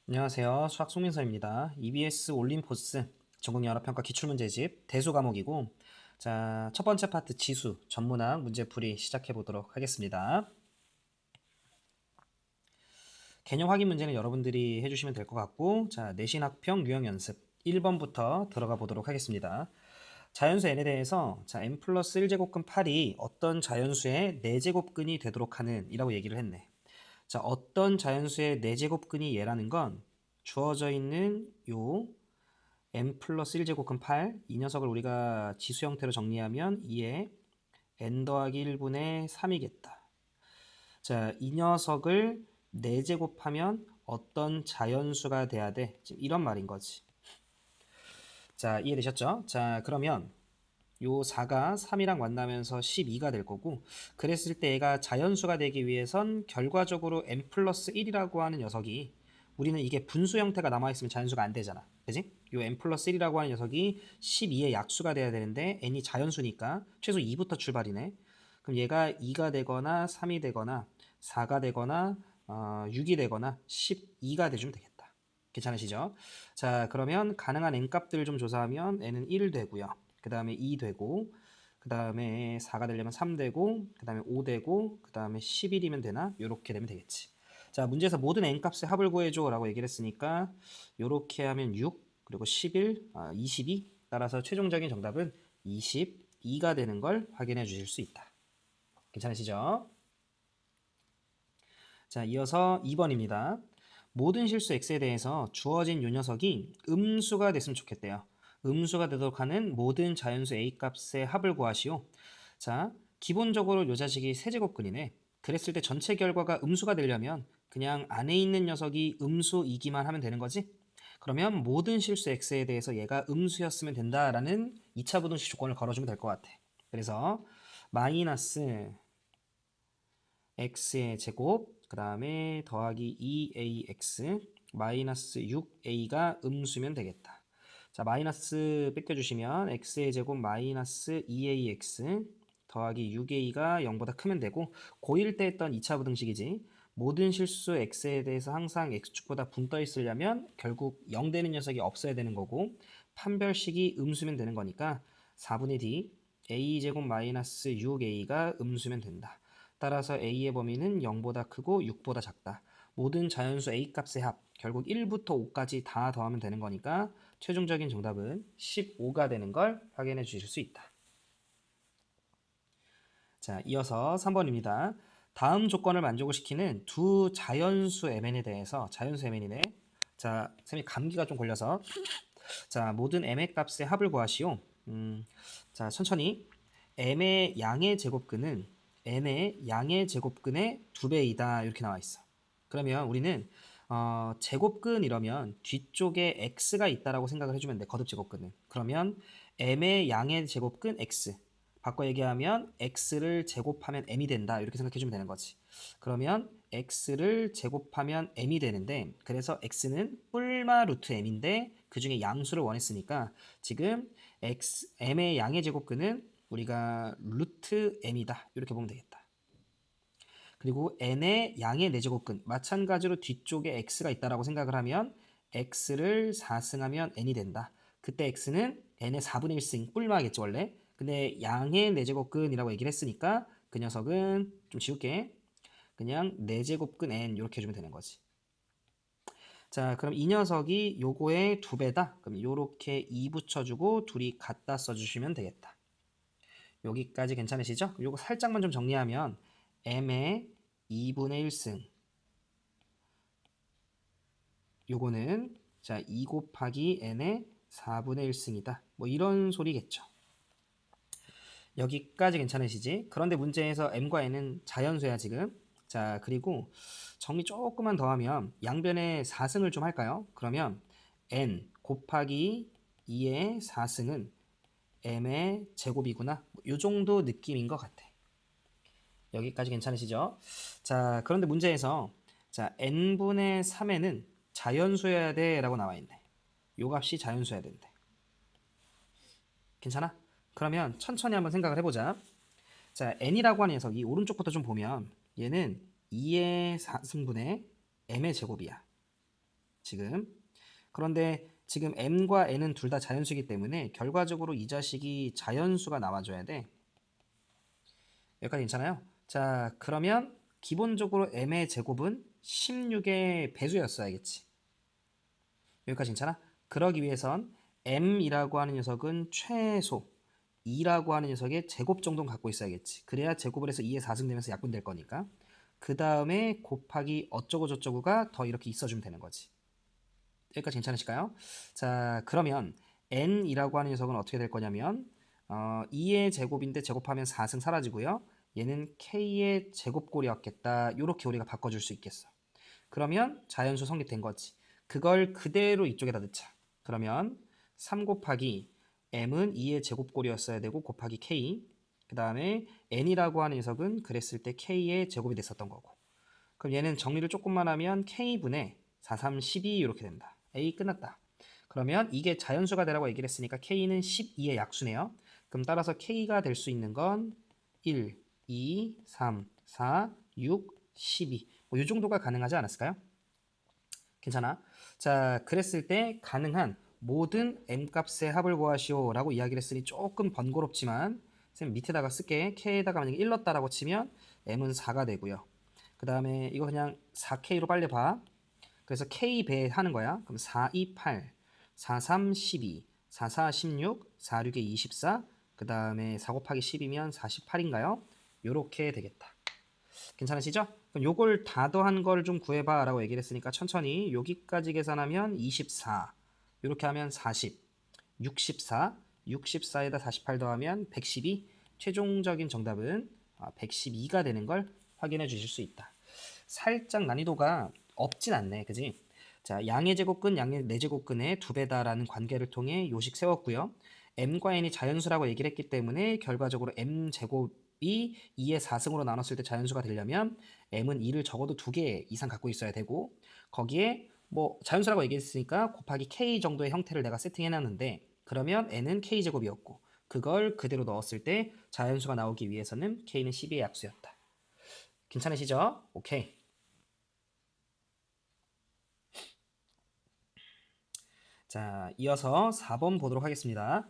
안녕하세요. 수학 송민서입니다. EBS 올림포스 전국연합평가 기출문제집 대수 과목이고, 자, 첫 번째 파트 지수 전문학 문제풀이 시작해 보도록 하겠습니다. 개념 확인 문제는 여러분들이 해주시면 될 것 같고, 자, 내신 학평 유형 연습 1번부터 들어가 보도록 하겠습니다. 자연수 n에 대해서 자, n 플러스 1제곱근 8이 어떤 자연수의 4제곱근이 되도록 하는 이라고 얘기를 했네. 자, 어떤 자연수의 4제곱근이 얘라는 건 주어져 있는 요 n 플러스 1제곱근 8, 이 녀석을 우리가 지수 형태로 정리하면 2에 n 더하기 1분의 3이겠다. 자, 이 녀석을 4제곱하면 어떤 자연수가 돼야 돼? 지금 이런 말인 거지. 자, 이해되셨죠? 자, 그러면 요 4가 3이랑 만나면서 12가 될 거고, 그랬을 때 얘가 자연수가 되기 위해선 결과적으로 n 플러스 1이라고 하는 녀석이, 우리는 이게 분수 형태가 남아있으면 자연수가 안 되잖아. 그지? 요 n 플러스 1이라고 하는 녀석이 12의 약수가 돼야 되는데 n이 자연수니까 최소 2부터 출발이네. 그럼 얘가 2가 되거나 3이 되거나 4가 되거나 6이 되거나 12가 돼주면 되겠다. 괜찮으시죠? 자, 그러면 가능한 n값들을 좀 조사하면 n은 1 되고요. 그 다음에 2 되고, 그 다음에 4가 되려면 3 되고, 그 다음에 5 되고, 그 다음에 11이면 되나? 요렇게 되면 되겠지. 자, 문제에서 모든 n값의 합을 구해줘 라고 얘기를 했으니까 요렇게 하면 6, 그리고 11, 22. 따라서 최종적인 정답은 22가 되는 걸 확인해 주실 수 있다. 괜찮으시죠? 자, 이어서 2번입니다. 모든 실수 x에 대해서 주어진 요 녀석이 음수가 됐으면 좋겠대요. 음수가 되도록 하는 모든 자연수 a 값의 합을 구하시오. 자, 기본적으로 요 자식이 세제곱근이네. 그랬을 때 전체 결과가 음수가 되려면 그냥 안에 있는 녀석이 음수이기만 하면 되는 거지? 그러면 모든 실수 x에 대해서 얘가 음수였으면 된다라는 2차 부등식 조건을 걸어주면 될 것 같아. 그래서 마이너스 x의 제곱, 그 다음에 더하기 2ax 마이너스 6a가 음수면 되겠다. 자, 마이너스 뺏겨주시면 x의 제곱 마이너스 2ax 더하기 6a가 0보다 크면 되고, 고1 때 했던 2차 부등식이지. 모든 실수 x에 대해서 항상 x축보다 분 떠 있으려면 결국 0 되는 녀석이 없어야 되는 거고, 판별식이 음수면 되는 거니까 4분의 d a제곱 마이너스 6a가 음수면 된다. 따라서 a의 범위는 0보다 크고 6보다 작다. 모든 자연수 a 값의 합, 결국 1부터 5까지 다 더하면 되는 거니까 최종적인 정답은 15가 되는 걸 확인해 주실 수 있다. 자, 이어서 3번입니다. 다음 조건을 만족을 시키는 두 자연수 mn에 대해서, 자연수 mn이네. 자, 쌤이 감기가 좀 걸려서, 자, 모든 m의 값의 합을 구하시오. 자, 천천히. m의 양의 제곱근은 n의 양의 제곱근의 2배이다. 이렇게 나와 있어. 그러면 우리는 제곱근 이러면 뒤쪽에 x가 있다라고 생각을 해주면 돼. 거듭 제곱근은. 그러면 m의 양의 제곱근 x. 바꿔 얘기하면 x를 제곱하면 m이 된다. 이렇게 생각해주면 되는 거지. 그러면 x를 제곱하면 m이 되는데, 그래서 x는 뿔마 루트 m인데 그 중에 양수를 원했으니까 지금 m의 양의 제곱근은 우리가 루트 m이다. 이렇게 보면 되겠다. 그리고 n의 양의 4제곱근 마찬가지로 뒤쪽에 x가 있다라고 생각을 하면 x를 4승하면 n이 된다. 그때 x는 n의 4분의 1승 뿔마겠죠 원래. 근데 양의 4제곱근이라고 얘기를 했으니까 그 녀석은 좀 지울게. 그냥 4제곱근 n 이렇게 해주면 되는 거지. 자, 그럼 이 녀석이 요거의 2배다. 그럼 요렇게 2 붙여주고 둘이 갖다 써주시면 되겠다. 여기까지 괜찮으시죠? 요거 살짝만 좀 정리하면 m의 2분의 1승, 요거는 자 2 곱하기 n의 4분의 1승이다. 뭐 이런 소리겠죠. 여기까지 괜찮으시지? 그런데 문제에서 m과 n은 자연수야 지금. 자, 그리고 정리 조금만 더 하면 양변에 4승을 좀 할까요? 그러면 n 곱하기 2의 4승은 m의 제곱이구나. 이 정도 느낌인 것 같아. 여기까지 괜찮으시죠? 자, 그런데 문제에서 자 n분의 3에는 자연수여야 돼 라고 나와 있네. 요 값이 자연수여야 된대. 괜찮아? 그러면 천천히 한번 생각을 해보자. 자, n이라고 하는 녀석이 오른쪽부터 좀 보면 얘는 2의 4승분의 m의 제곱이야. 지금. 그런데 지금 m과 n은 둘 다 자연수이기 때문에 결과적으로 이 자식이 자연수가 나와줘야 돼. 여기까지 괜찮아요? 자, 그러면 기본적으로 m의 제곱은 16의 배수였어야겠지. 여기까지 괜찮아? 그러기 위해선 m이라고 하는 녀석은 최소 2라고 하는 녀석의 제곱 정도는 갖고 있어야겠지. 그래야 제곱을 해서 2의 4승 되면서 약분될 거니까. 그 다음에 곱하기 어쩌고 저쩌고가 더 이렇게 있어주면 되는 거지. 여기까지 괜찮으실까요? 자, 그러면 n이라고 하는 녀석은 어떻게 될 거냐면 2의 제곱인데 제곱하면 4승 사라지고요. 얘는 k의 제곱꼴이었겠다. 이렇게 우리가 바꿔줄 수 있겠어. 그러면 자연수 성립된 거지. 그걸 그대로 이쪽에다 넣자. 그러면 3 곱하기 m은 2의 제곱꼴이었어야 되고 곱하기 k. 그 다음에 n이라고 하는 녀석은 그랬을 때 k의 제곱이 됐었던 거고. 그럼 얘는 정리를 조금만 하면 k분의 4, 3, 12 이렇게 된다. A 끝났다. 그러면 이게 자연수가 되라고 얘기를 했으니까 k는 12의 약수네요. 그럼 따라서 k가 될 수 있는 건 1, 2, 3, 4, 6, 12. 뭐 이 정도가 가능하지 않았을까요? 괜찮아? 자, 그랬을 때 가능한 모든 m값의 합을 구하시오 라고 이야기를 했으니 조금 번거롭지만 쌤 밑에다가 쓸게. k에다가 만약에 1 넣었다라고 치면 m은 4가 되고요. 그 다음에 이거 그냥 4k로 빨리 봐. 그래서 k 배 하는 거야. 그럼 4, 2, 8, 4, 3, 12, 4, 4, 16, 4, 6에 24, 그 다음에 4 곱하기 10이면 48인가요? 요렇게 되겠다. 괜찮으시죠? 그럼 요걸 다 더한 걸 좀 구해봐 라고 얘기를 했으니까 천천히 여기까지 계산하면 24, 이렇게 하면 40, 64, 64에다 48 더하면 112, 최종적인 정답은 112가 되는 걸 확인해 주실 수 있다. 살짝 난이도가 없진 않네, 그지? 자, 양의 제곱근, 양의 내제곱근의 2배다라는 관계를 통해 요식 세웠고요. m과 n이 자연수라고 얘기를 했기 때문에 결과적으로 m 제곱이 2의 4승으로 나눴을 때 자연수가 되려면 m은 2를 적어도 2개 이상 갖고 있어야 되고 거기에 뭐 자연수라고 얘기했으니까 곱하기 k 정도의 형태를 내가 세팅해놨는데 그러면 n은 k 제곱이었고 그걸 그대로 넣었을 때 자연수가 나오기 위해서는 k는 12의 약수였다. 괜찮으시죠? 오케이. 자, 이어서 4번 보도록 하겠습니다.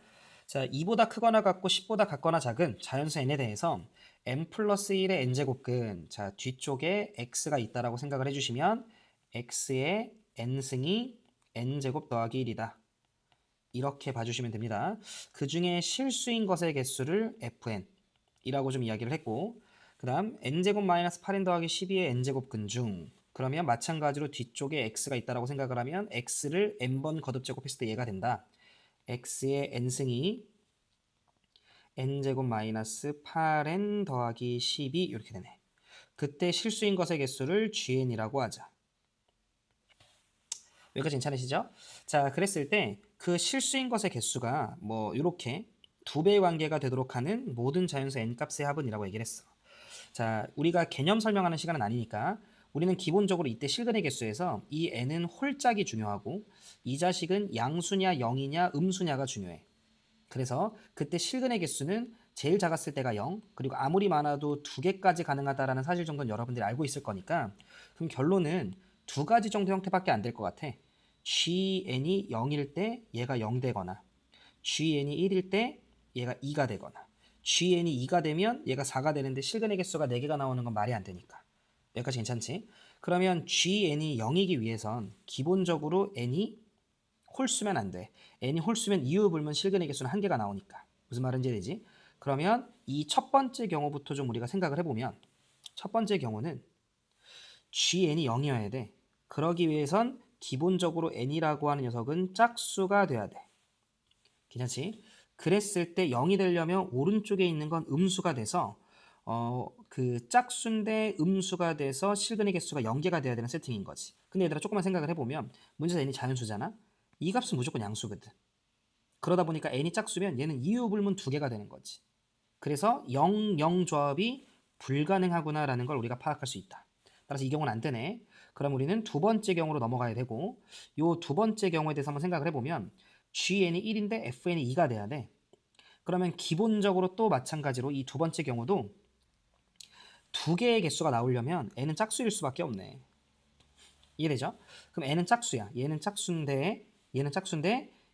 자, 2보다 크거나 같고 10보다 같거나 작은 자연수 n에 대해서 n 플러스 1의 n제곱근, 자, 뒤쪽에 x가 있다라고 생각을 해주시면 x의 n승이 n제곱 더하기 1이다. 이렇게 봐주시면 됩니다. 그 중에 실수인 것의 개수를 fn 이라고 좀 이야기를 했고 그 다음 n제곱 마이너스 8n 더하기 12의 n제곱근 중 그러면 마찬가지로 뒤쪽에 x가 있다라고 생각을 하면 x를 n번 거듭 제곱했을 때 얘가 된다. x의 n승이 n제곱 마이너스 8n 더하기 12 이렇게 되네. 그때 실수인 것의 개수를 gn이라고 하자. 여기까지 괜찮으시죠? 자, 그랬을 때 그 실수인 것의 개수가 뭐 이렇게 2배의 관계가 되도록 하는 모든 자연수 n값의 합은이라고 얘기를 했어. 자, 우리가 개념 설명하는 시간은 아니니까 우리는 기본적으로 이때 실근의 개수에서 이 n은 홀짝이 중요하고 이 자식은 양수냐 0이냐 음수냐가 중요해. 그래서 그때 실근의 개수는 제일 작았을 때가 0, 그리고 아무리 많아도 2개까지 가능하다라는 사실 정도는 여러분들이 알고 있을 거니까 그럼 결론은 2가지 정도 형태밖에 안 될 것 같아. gn이 0일 때 얘가 0 되거나 gn이 1일 때 얘가 2가 되거나 gn이 2가 되면 얘가 4가 되는데 실근의 개수가 4개가 나오는 건 말이 안 되니까. 여기까지 괜찮지? 그러면 gn이 0이기 위해선 기본적으로 n이 홀수면 안 돼. n이 홀수면 이유 불문 실근의 개수는 1개가 나오니까. 무슨 말인지 알지? 그러면 이 첫 번째 경우부터 좀 우리가 생각을 해보면 첫 번째 경우는 gn이 0이어야 돼. 그러기 위해선 기본적으로 n이라고 하는 녀석은 짝수가 돼야 돼. 괜찮지? 그랬을 때 0이 되려면 오른쪽에 있는 건 음수가 돼서 그 짝수인데 음수가 돼서 실근의 개수가 0개가 돼야 되는 세팅인 거지. 근데 얘들아 조금만 생각을 해보면 문제에서 n이 자연수잖아? 이 값은 무조건 양수거든. 그러다 보니까 n이 짝수면 얘는 이유불문 2개가 되는 거지. 그래서 0, 0 조합이 불가능하구나라는 걸 우리가 파악할 수 있다. 따라서 이 경우는 안 되네. 그럼 우리는 두 번째 경우로 넘어가야 되고 요 두 번째 경우에 대해서 한번 생각을 해보면 gn이 1인데 fn이 2가 돼야 돼. 그러면 기본적으로 또 마찬가지로 이 두 번째 경우도 2개의 개수가 나오려면 n은 짝수일 수밖에 없네. 이해되죠? 그럼 n은 짝수야. 얘는 짝수인데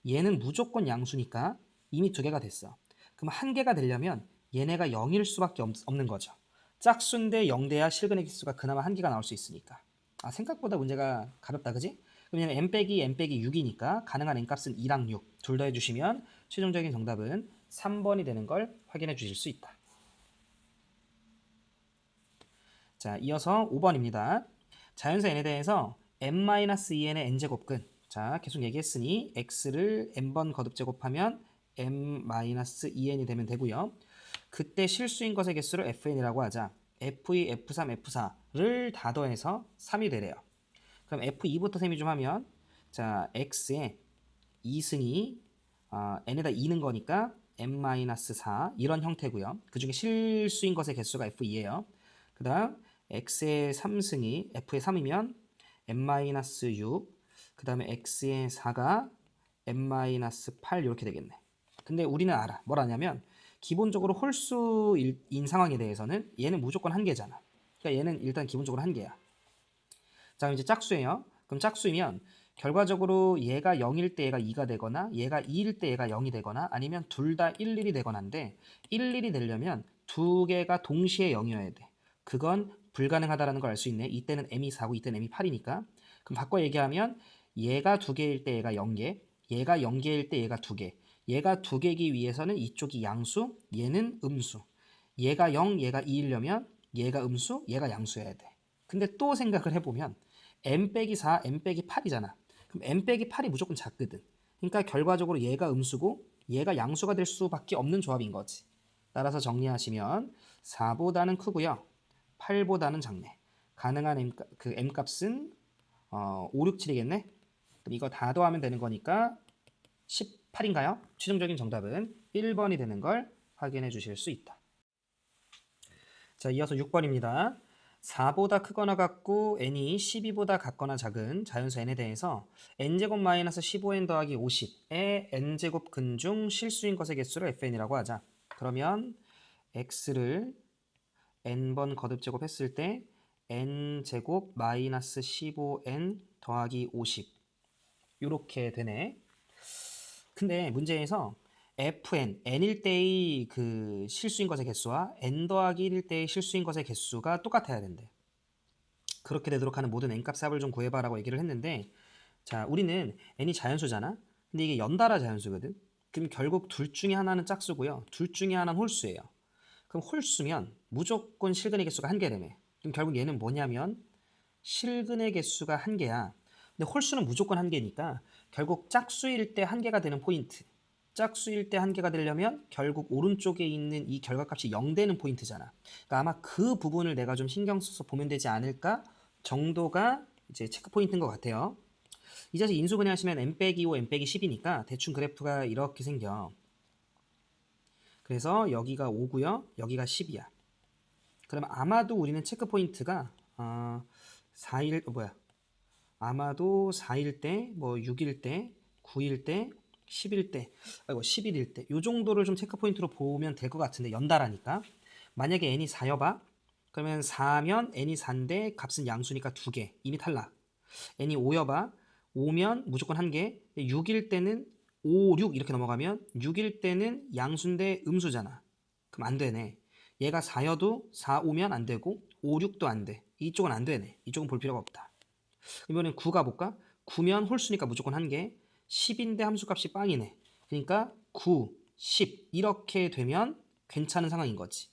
얘는 무조건 양수니까 이미 두 개가 됐어. 그럼 한 개가 되려면 얘네가 0일 수밖에 없는 거죠. 짝수인데 0돼야 실근의 개수가 그나마 한 개가 나올 수 있으니까. 아, 생각보다 문제가 가볍다, 그지? 그럼 얘는 n 빼기 n 빼기 6이니까 가능한 n값은 2랑 6 둘 더 해주시면 최종적인 정답은 3번이 되는 걸 확인해 주실 수 있다. 자, 이어서 5번입니다. 자연수 n에 대해서 n-2n의 n제곱근. 자, 계속 얘기했으니 x를 n번 거듭 제곱하면 n-2n이 되면 되고요. 그때 실수인 것의 개수를 fn이라고 하자. f2, f3, f4를 다 더해서 3이 되래요. 그럼 f2부터 셈이 좀 하면 자, x에 2승이 n에다 2는 거니까 n-4 이런 형태고요. 그 중에 실수인 것의 개수가 f2예요. 그 다음 x의 3승이 f의 3이면 n-6, 그 다음에 x의 4가 n-8 이렇게 되겠네. 근데 우리는 알아. 뭘 아냐면 기본적으로 홀수인 상황에 대해서는 얘는 무조건 한 개잖아. 그러니까 얘는 일단 기본적으로 한 개야. 자, 그럼 이제 짝수예요. 그럼 짝수이면 결과적으로 얘가 0일 때 얘가 2가 되거나 얘가 2일 때 얘가 0이 되거나 아니면 둘 다 1, 1이 되거나인데 1, 1이 되려면 두 개가 동시에 0이어야 돼. 그건 불가능하다는 걸 알 수 있네. 이때는 m이 4고 이때는 m이 8이니까. 그럼 바꿔 얘기하면 얘가 두 개일 때 얘가 0개, 얘가 0개일 때 얘가 2개. 얘가 2개이기 위해서는 이쪽이 양수, 얘는 음수. 얘가 0, 얘가 2이려면 얘가 음수, 얘가 양수여야 돼. 근데 또 생각을 해보면 m 빼기 4, m 빼기 8이잖아. 그럼 m 빼기 8이 무조건 작거든. 그러니까 결과적으로 얘가 음수고 얘가 양수가 될 수밖에 없는 조합인 거지. 따라서 정리하시면 4보다는 크고요. 8보다는 작네. 가능한 m 값은 5, 6, 7이겠네. 그럼 이거 다 더하면 되는 거니까 18인가요? 최종적인 정답은 1번이 되는 걸 확인해 주실 수 있다. 자, 이어서 6번입니다. 4보다 크거나 같고 n이 12보다 같거나 작은 자연수 n에 대해서 n제곱 마이너스 15n 더하기 50의 n제곱 근 중 실수인 것의 개수를 fn이라고 하자. 그러면 x를 n번 거듭 제곱했을 때 n제곱 마이너스 15n 더하기 50 이렇게 되네. 근데 문제에서 fn, n일 때의 그 실수인 것의 개수와 n 더하기 1일 때의 실수인 것의 개수가 똑같아야 된대. 그렇게 되도록 하는 모든 n값 합을 좀 구해봐라고 얘기를 했는데 자, 우리는 n이 자연수잖아. 근데 이게 연달아 자연수거든. 그럼 결국 둘 중에 하나는 짝수고요. 둘 중에 하나는 홀수예요. 그럼 홀수면 무조건 실근의 개수가 한 개라며. 그럼 결국 얘는 뭐냐면 실근의 개수가 한 개야. 근데 홀수는 무조건 한 개니까 결국 짝수일 때 한 개가 되는 포인트. 짝수일 때 한 개가 되려면 결국 오른쪽에 있는 이 결과값이 0 되는 포인트잖아. 그러니까 아마 그 부분을 내가 좀 신경 써서 보면 되지 않을까 정도가 이제 체크 포인트인 것 같아요. 이 자식 인수분해하시면 n 빼기 5, n 빼기 10이니까 대충 그래프가 이렇게 생겨. 그래서 여기가 5고요. 여기가 10이야. 그러면 아마도 우리는 체크 포인트가 4일 아마도 4일 때, 뭐 6일 때, 9일 때, 10일 때, 11일 때 요 정도를 좀 체크 포인트로 보면 될 것 같은데 연달아니까 만약에 n이 4여봐 그러면 4면 n이 4인데 값은 양수니까 2개 이미 탈락. n이 5여봐 5면 무조건 1개 6일 때는 5, 6 이렇게 넘어가면 6일 때는 양수인데 음수잖아. 그럼 안 되네. 얘가 4여도 4, 5면 안 되고 5, 6도 안 돼. 이쪽은 안 되네. 이쪽은 볼 필요가 없다. 이번엔 9 가볼까? 9면 홀수니까 무조건 1개 10인데 함수값이 빵이네. 그러니까 9, 10 이렇게 되면 괜찮은 상황인 거지.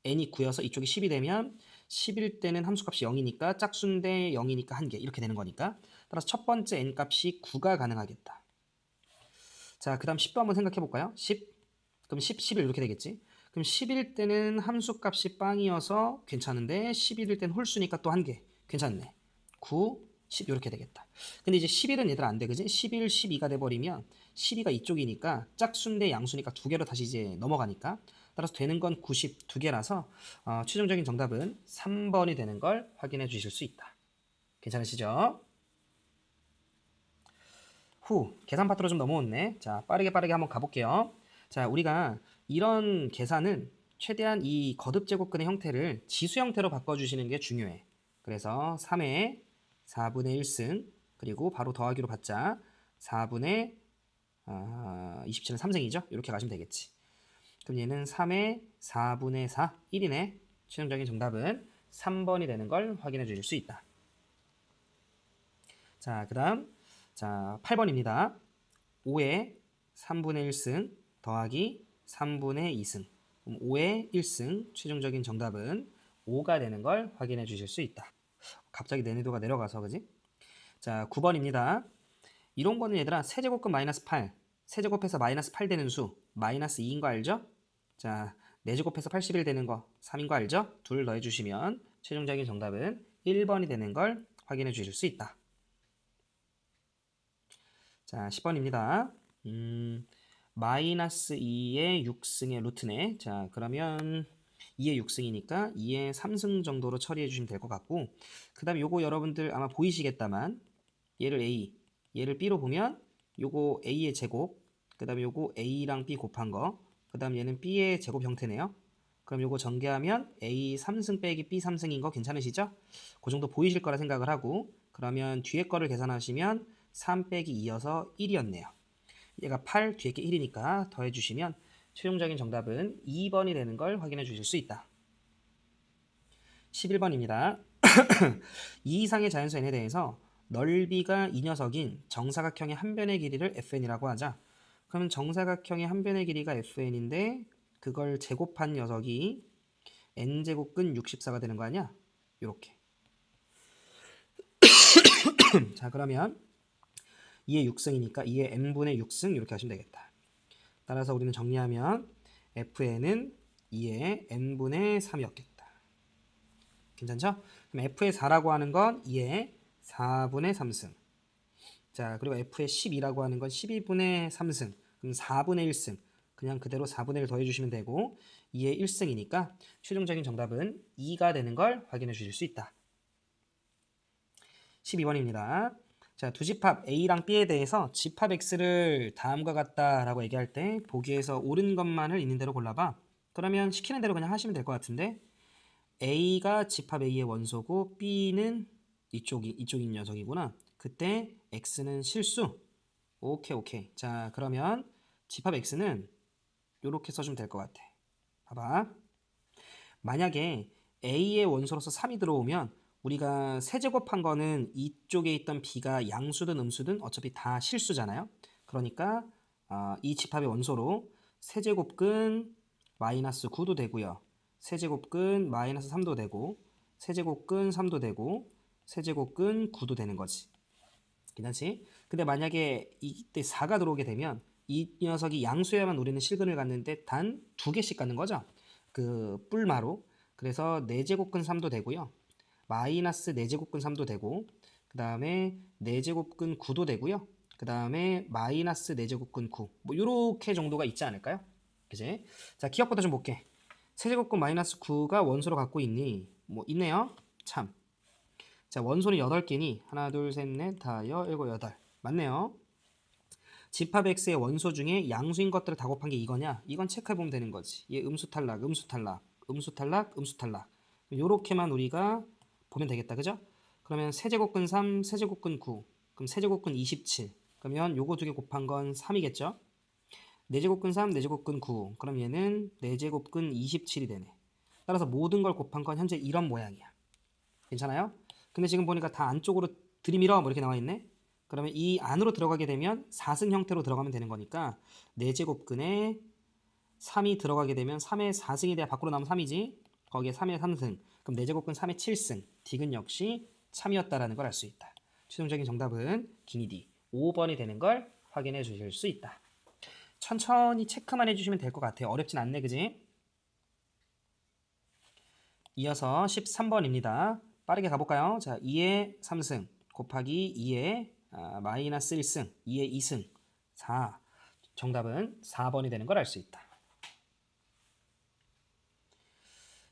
n이 9여서 이쪽이 10이 되면 10일 때는 함수값이 0이니까 짝수인데 0이니까 1개 이렇게 되는 거니까 따라서 첫 번째 n값이 9가 가능하겠다. 자, 그 다음 10도 한번 생각해 볼까요? 10 그럼 10, 11 이렇게 되겠지. 그럼 10일 때는 함수값이 빵이어서 괜찮은데 11일 때는 홀수니까 또 1개 괜찮네. 9, 10 이렇게 되겠다. 근데 이제 11은 얘들 안 돼, 그지? 11, 12가 돼버리면 12가 이쪽이니까 짝수인데 양수니까 두 개로 다시 이제 넘어가니까 따라서 되는 건 90 두 개라서 최종적인 정답은 3번이 되는 걸 확인해 주실 수 있다. 괜찮으시죠? 계산 파트로 좀 넘어왔네. 자, 빠르게 한번 가볼게요. 자, 우리가 이런 계산은 최대한 이 거듭 제곱근의 형태를 지수 형태로 바꿔주시는 게 중요해. 그래서 3의 4분의 1승, 그리고 바로 더하기로 받자 4분의 27은 3승이죠. 이렇게 가시면 되겠지. 그럼 얘는 3의 4분의 4, 1이네. 최종적인 정답은 3번이 되는 걸 확인해 주실 수 있다. 자, 그 다음 자 8번입니다. 5의 3분의 1승 더하기 3분의 2승. 그럼 5의 1승 최종적인 정답은 5가 되는 걸 확인해 주실 수 있다. 갑자기 난이도가 내려가서 그지? 자 9번입니다. 이런 거는 얘들아 세제곱근 마이너스 8 세제곱해서 마이너스 8 되는 수 마이너스 2인 거 알죠? 자 4제곱해서 81 되는 거 3인 거 알죠? 둘 더해 주시면 최종적인 정답은 1번이 되는 걸 확인해 주실 수 있다. 자 10번입니다. 마이너스 2의 6승의 루트네. 자 그러면 2의 6승이니까 2의 3승 정도로 처리해 주시면 될 것 같고, 그 다음에 요거 여러분들 아마 보이시겠다만 얘를 A, 얘를 B로 보면 요거 A의 제곱, 그 다음에 요거 A랑 B 곱한 거, 그 다음 얘는 B의 제곱 형태네요. 그럼 요거 전개하면 A 3승 빼기 B 3승인 거 괜찮으시죠? 그 정도 보이실 거라 생각을 하고, 그러면 뒤에 거를 계산하시면 3 빼기 2여서 1이었네요. 얘가 8, 뒤에 게 1이니까 더해주시면 최종적인 정답은 2번이 되는 걸 확인해 주실 수 있다. 11번입니다. 2 이상의 자연수 n에 대해서 넓이가 이 녀석인 정사각형의 한 변의 길이를 fn이라고 하자. 그러면 정사각형의 한 변의 길이가 fn인데 그걸 제곱한 녀석이 n제곱근 64가 되는 거 아니야? 요렇게. 자 그러면 2의 6승이니까 2의 n분의 6승 이렇게 하시면 되겠다. 따라서 우리는 정리하면 fn은 2의 n분의 3이었겠다. 괜찮죠? 그럼 f의 4라고 하는 건 2의 4분의 3승. 자, 그리고 f의 12라고 하는 건 12분의 3승. 그럼 4분의 1승. 그냥 그대로 4분의 1 더해주시면 되고 2의 1승이니까 최종적인 정답은 2가 되는 걸 확인해 주실 수 있다. 12번입니다. 자, 두 집합 A랑 B에 대해서 집합 X를 다음과 같다라고 얘기할 때 보기에서 옳은 것만을 있는 대로 골라봐. 그러면 시키는 대로 그냥 하시면 될 것 같은데, A가 집합 A의 원소고 B는 이쪽인 녀석이구나. 그때 X는 실수. 오케이. 자, 그러면 집합 X는 이렇게 써주면 될 것 같아. 봐봐. 만약에 A의 원소로서 3이 들어오면 우리가 세제곱한 거는 이쪽에 있던 B가 양수든 음수든 어차피 다 실수잖아요. 그러니까 이 집합의 원소로 세제곱근 마이너스 9도 되고요. 세제곱근 마이너스 3도 되고, 세제곱근 3도 되고, 세제곱근 9도 되는 거지. 괜찮지? 근데 만약에 이때 4가 들어오게 되면 이 녀석이 양수여야만 우리는 실근을 갖는데 단 2개씩 갖는 거죠. 그 뿔마로. 그래서 4제곱근 3도 되고요. 마이너스 4제곱근 3도 되고, 그 다음에 4제곱근 9도 되고요. 그 다음에 마이너스 4제곱근 9. 뭐 요렇게 정도가 있지 않을까요? 그지? 자, 기억부터 좀 볼게. 세제곱근 마이너스 9가 원소로 갖고 있니? 뭐 있네요. 참. 자, 원소는 8개니 하나, 둘, 셋, 넷, 다, 일곱, 여덟. 맞네요. 집합 X의 원소 중에 양수인 것들을 다 곱한 게 이거냐? 이건 체크해보면 되는 거지. 얘 음수 탈락, 음수 탈락, 음수 탈락, 음수 탈락. 요렇게만 우리가 보면 되겠다. 그죠? 그러면 세제곱근 3, 세제곱근 9. 그럼 세제곱근 27. 그러면 요거 두 개 곱한 건 3이겠죠? 4제곱근 3, 4제곱근 9. 그럼 얘는 4제곱근 27이 되네. 따라서 모든 걸 곱한 건 현재 이런 모양이야. 괜찮아요? 근데 지금 보니까 다 안쪽으로 들이밀어 뭐 이렇게 나와 있네. 그러면 이 안으로 들어가게 되면 4승 형태로 들어가면 되는 거니까 4제곱근에 3이 들어가게 되면 3의 4승이 돼야 밖으로 나오면 3이지. 거기에 3의 3승. 그럼 4제곱근 3의 7승. 딕은 역시 참이었다라는 걸 알 수 있다. 최종적인 정답은 기니 D 5번이 되는 걸 확인해 주실 수 있다. 천천히 체크만 해주시면 될 것 같아요. 어렵진 않네, 그지? 이어서 13번입니다. 빠르게 가볼까요? 자, 2의 3승 곱하기 2의 마이너스 1승, 2의 2승, 4. 정답은 4번이 되는 걸 알 수 있다.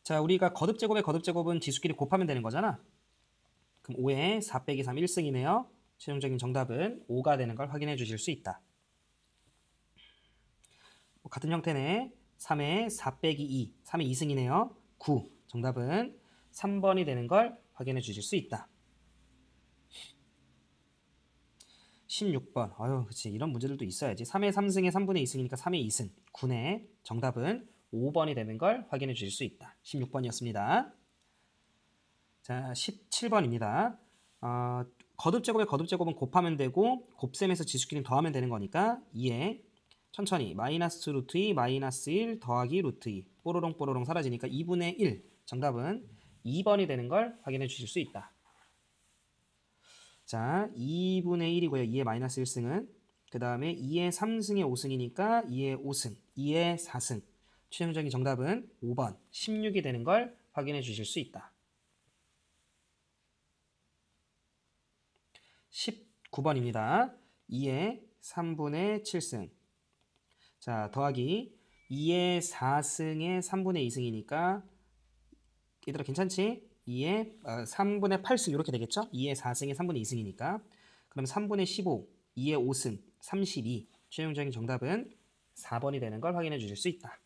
자, 우리가 거듭제곱의 거듭제곱은 지수끼리 곱하면 되는 거잖아. 그럼 5의 4 빼기 3, 1승이네요. 최종적인 정답은 5가 되는 걸 확인해 주실 수 있다. 같은 형태네. 3의 4 빼기 2, 3의 2승이네요. 9. 정답은 3번이 되는 걸 확인해 주실 수 있다. 16번. 아유, 그치. 이런 문제들도 있어야지. 3의 3승의 3분의 2승이니까 3의 2승. 9네. 정답은 5번이 되는 걸 확인해 주실 수 있다. 16번이었습니다. 자, 17번입니다. 거듭제곱에 거듭제곱은 곱하면 되고 곱셈에서 지수끼리 더하면 되는 거니까 2에 천천히 마이너스 루트 2 마이너스 1 더하기 루트 2 뽀로롱 뽀로롱 사라지니까 2분의 1 정답은 2번이 되는 걸 확인해 주실 수 있다. 자, 2분의 1이고요. 2의 마이너스 1승은 그 다음에 2의 3승의 5승이니까 2의 5승 2의 4승 최종적인 정답은 5번 16이 되는 걸 확인해 주실 수 있다. 19번입니다. 2의 3분의 7승. 자, 더하기 2의 4승의 3분의 2승이니까 얘들아 괜찮지? 2의 3분의 8승 이렇게 되겠죠? 2의 4승의 3분의 2승이니까 그럼 3분의 15, 2의 5승, 32 최종적인 정답은 4번이 되는 걸 확인해 주실 수 있다.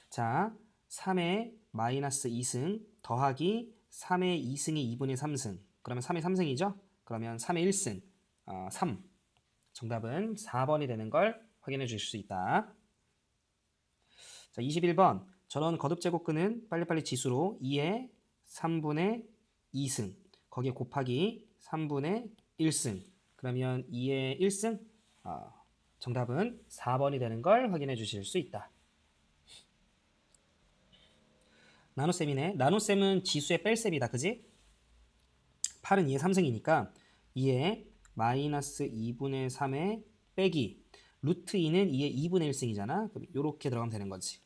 자, 3의 마이너스 2승 더하기 3의 2승의 2분의 3승 그러면 3의 3승이죠? 그러면 3의 1승 3 정답은 4번이 되는 걸 확인해 주실 수 있다. 자, 21번 전원 거듭제곱근은 빨리빨리 지수로 2의 3분의 2승 거기에 곱하기 3분의 1승 그러면 2의 1승 정답은 4번이 되는 걸 확인해 주실 수 있다. 나눗셈이네. 나눗셈은 지수의 뺄셈이다. 그지? 8은 2의 3승이니까 2의 마이너스 2분의 3의 빼기 루트 2는 2의 2분의 1승이잖아. 그럼 이렇게 들어가면 되는 거지.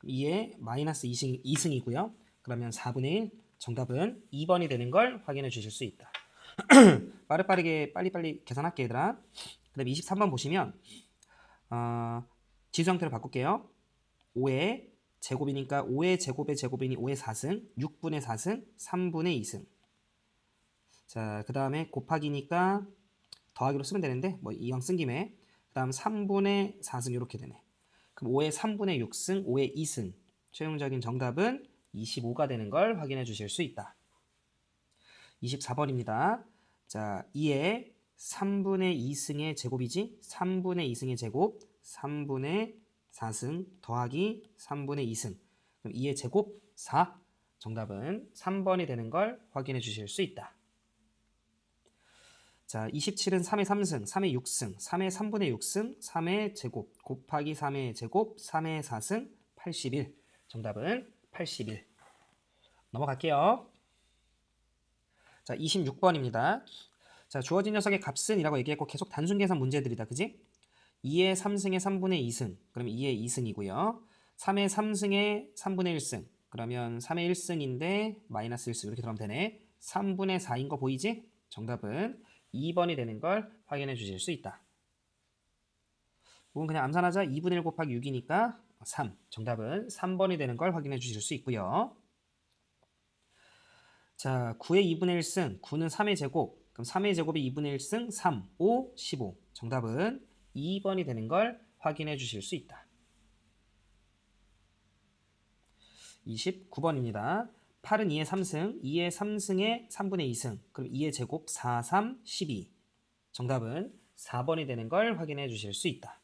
2의 마이너스 2승이고요. 그러면 4분의 1 정답은 2번이 되는 걸 확인해 주실 수 있다. 빠르게 빨리빨리 계산할게 얘들아. 그 다음에 23번 보시면 지수 형태를 바꿀게요. 5의 제곱이니까 5의 제곱의 제곱이니 5의 4승 6분의 4승 3분의 2승 자, 그 다음에 곱하기니까 더하기로 쓰면 되는데 뭐 이왕 쓴 김에 그 다음 3분의 4승 이렇게 되네. 그럼 5의 3분의 6승 5의 2승 최종적인 정답은 25가 되는 걸 확인해 주실 수 있다. 24번입니다. 자, 2의 3분의 2승의 제곱이지 3분의 2승의 제곱 3분의 4승 더하기 3분의 2승 그럼 2의 제곱 4 정답은 3번이 되는 걸 확인해 주실 수 있다. 자, 27은 3의 3승, 3의 6승, 3의 3분의 6승, 3의 제곱 곱하기 3의 제곱, 3의 4승, 81 정답은 81 넘어갈게요. 자, 26번입니다. 자, 주어진 녀석의 값은 이라고 얘기했고 계속 단순 계산 문제들이다. 그지? 2의 3승의 3분의 2승 그러면 2의 2승이고요. 3의 3승의 3분의 1승 그러면 3의 1승인데 마이너스 1승 이렇게 들어가면 되네. 3분의 4인 거 보이지? 정답은 2번이 되는 걸 확인해 주실 수 있다. 이건 그냥 암산하자. 2분의 1 곱하기 6이니까 3. 정답은 3번이 되는 걸 확인해 주실 수 있고요. 자, 9의 2분의 1승, 9는 3의 제곱. 그럼 3의 제곱이 2분의 1승, 3, 5, 15. 정답은 2번이 되는 걸 확인해 주실 수 있다. 29번입니다. 8은 2의 3승, 2의 3승의 3분의 2승. 그럼 2의 제곱 4, 3, 12. 정답은 4번이 되는 걸 확인해 주실 수 있다.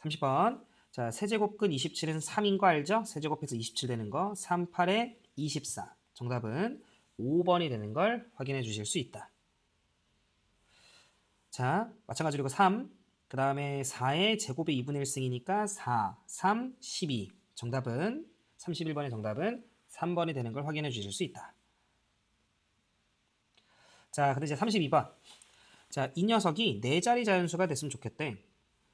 30번. 자, 세제곱근 27은 3인 거 알죠? 세제곱해서 27 되는 거. 3, 8에 24. 정답은 5번이 되는 걸 확인해 주실 수 있다. 자, 마찬가지로 3. 그 다음에 4의 제곱의 2분의 1승이니까 4, 3, 12. 정답은 31번의 정답은 3번이 되는 걸 확인해 주실 수 있다. 자, 근데 이제 32번. 자, 이 녀석이 4자리 자연수가 됐으면 좋겠대.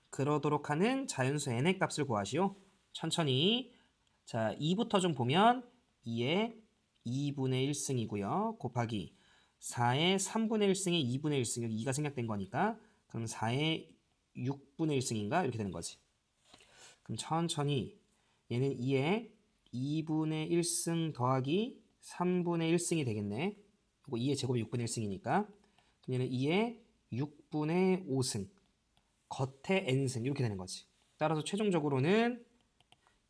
그러도록 하는 자연수 n의 값을 구하시오. 천천히. 자, 2부터 좀 보면 2의 2분의 1승이고요. 곱하기 4의 3분의 1승의 2분의 1승. 여기 2가 생략된 거니까 그럼 4의 6분의 1승인가? 이렇게 되는 거지. 그럼 천천히 얘는 2의 2분의 1승 더하기 3분의 1승이 되겠네. 이거 2의 제곱이 6분의 1승이니까. 그럼 얘는 2의 6분의 5승. 겉에 n승 이렇게 되는 거지. 따라서 최종적으로는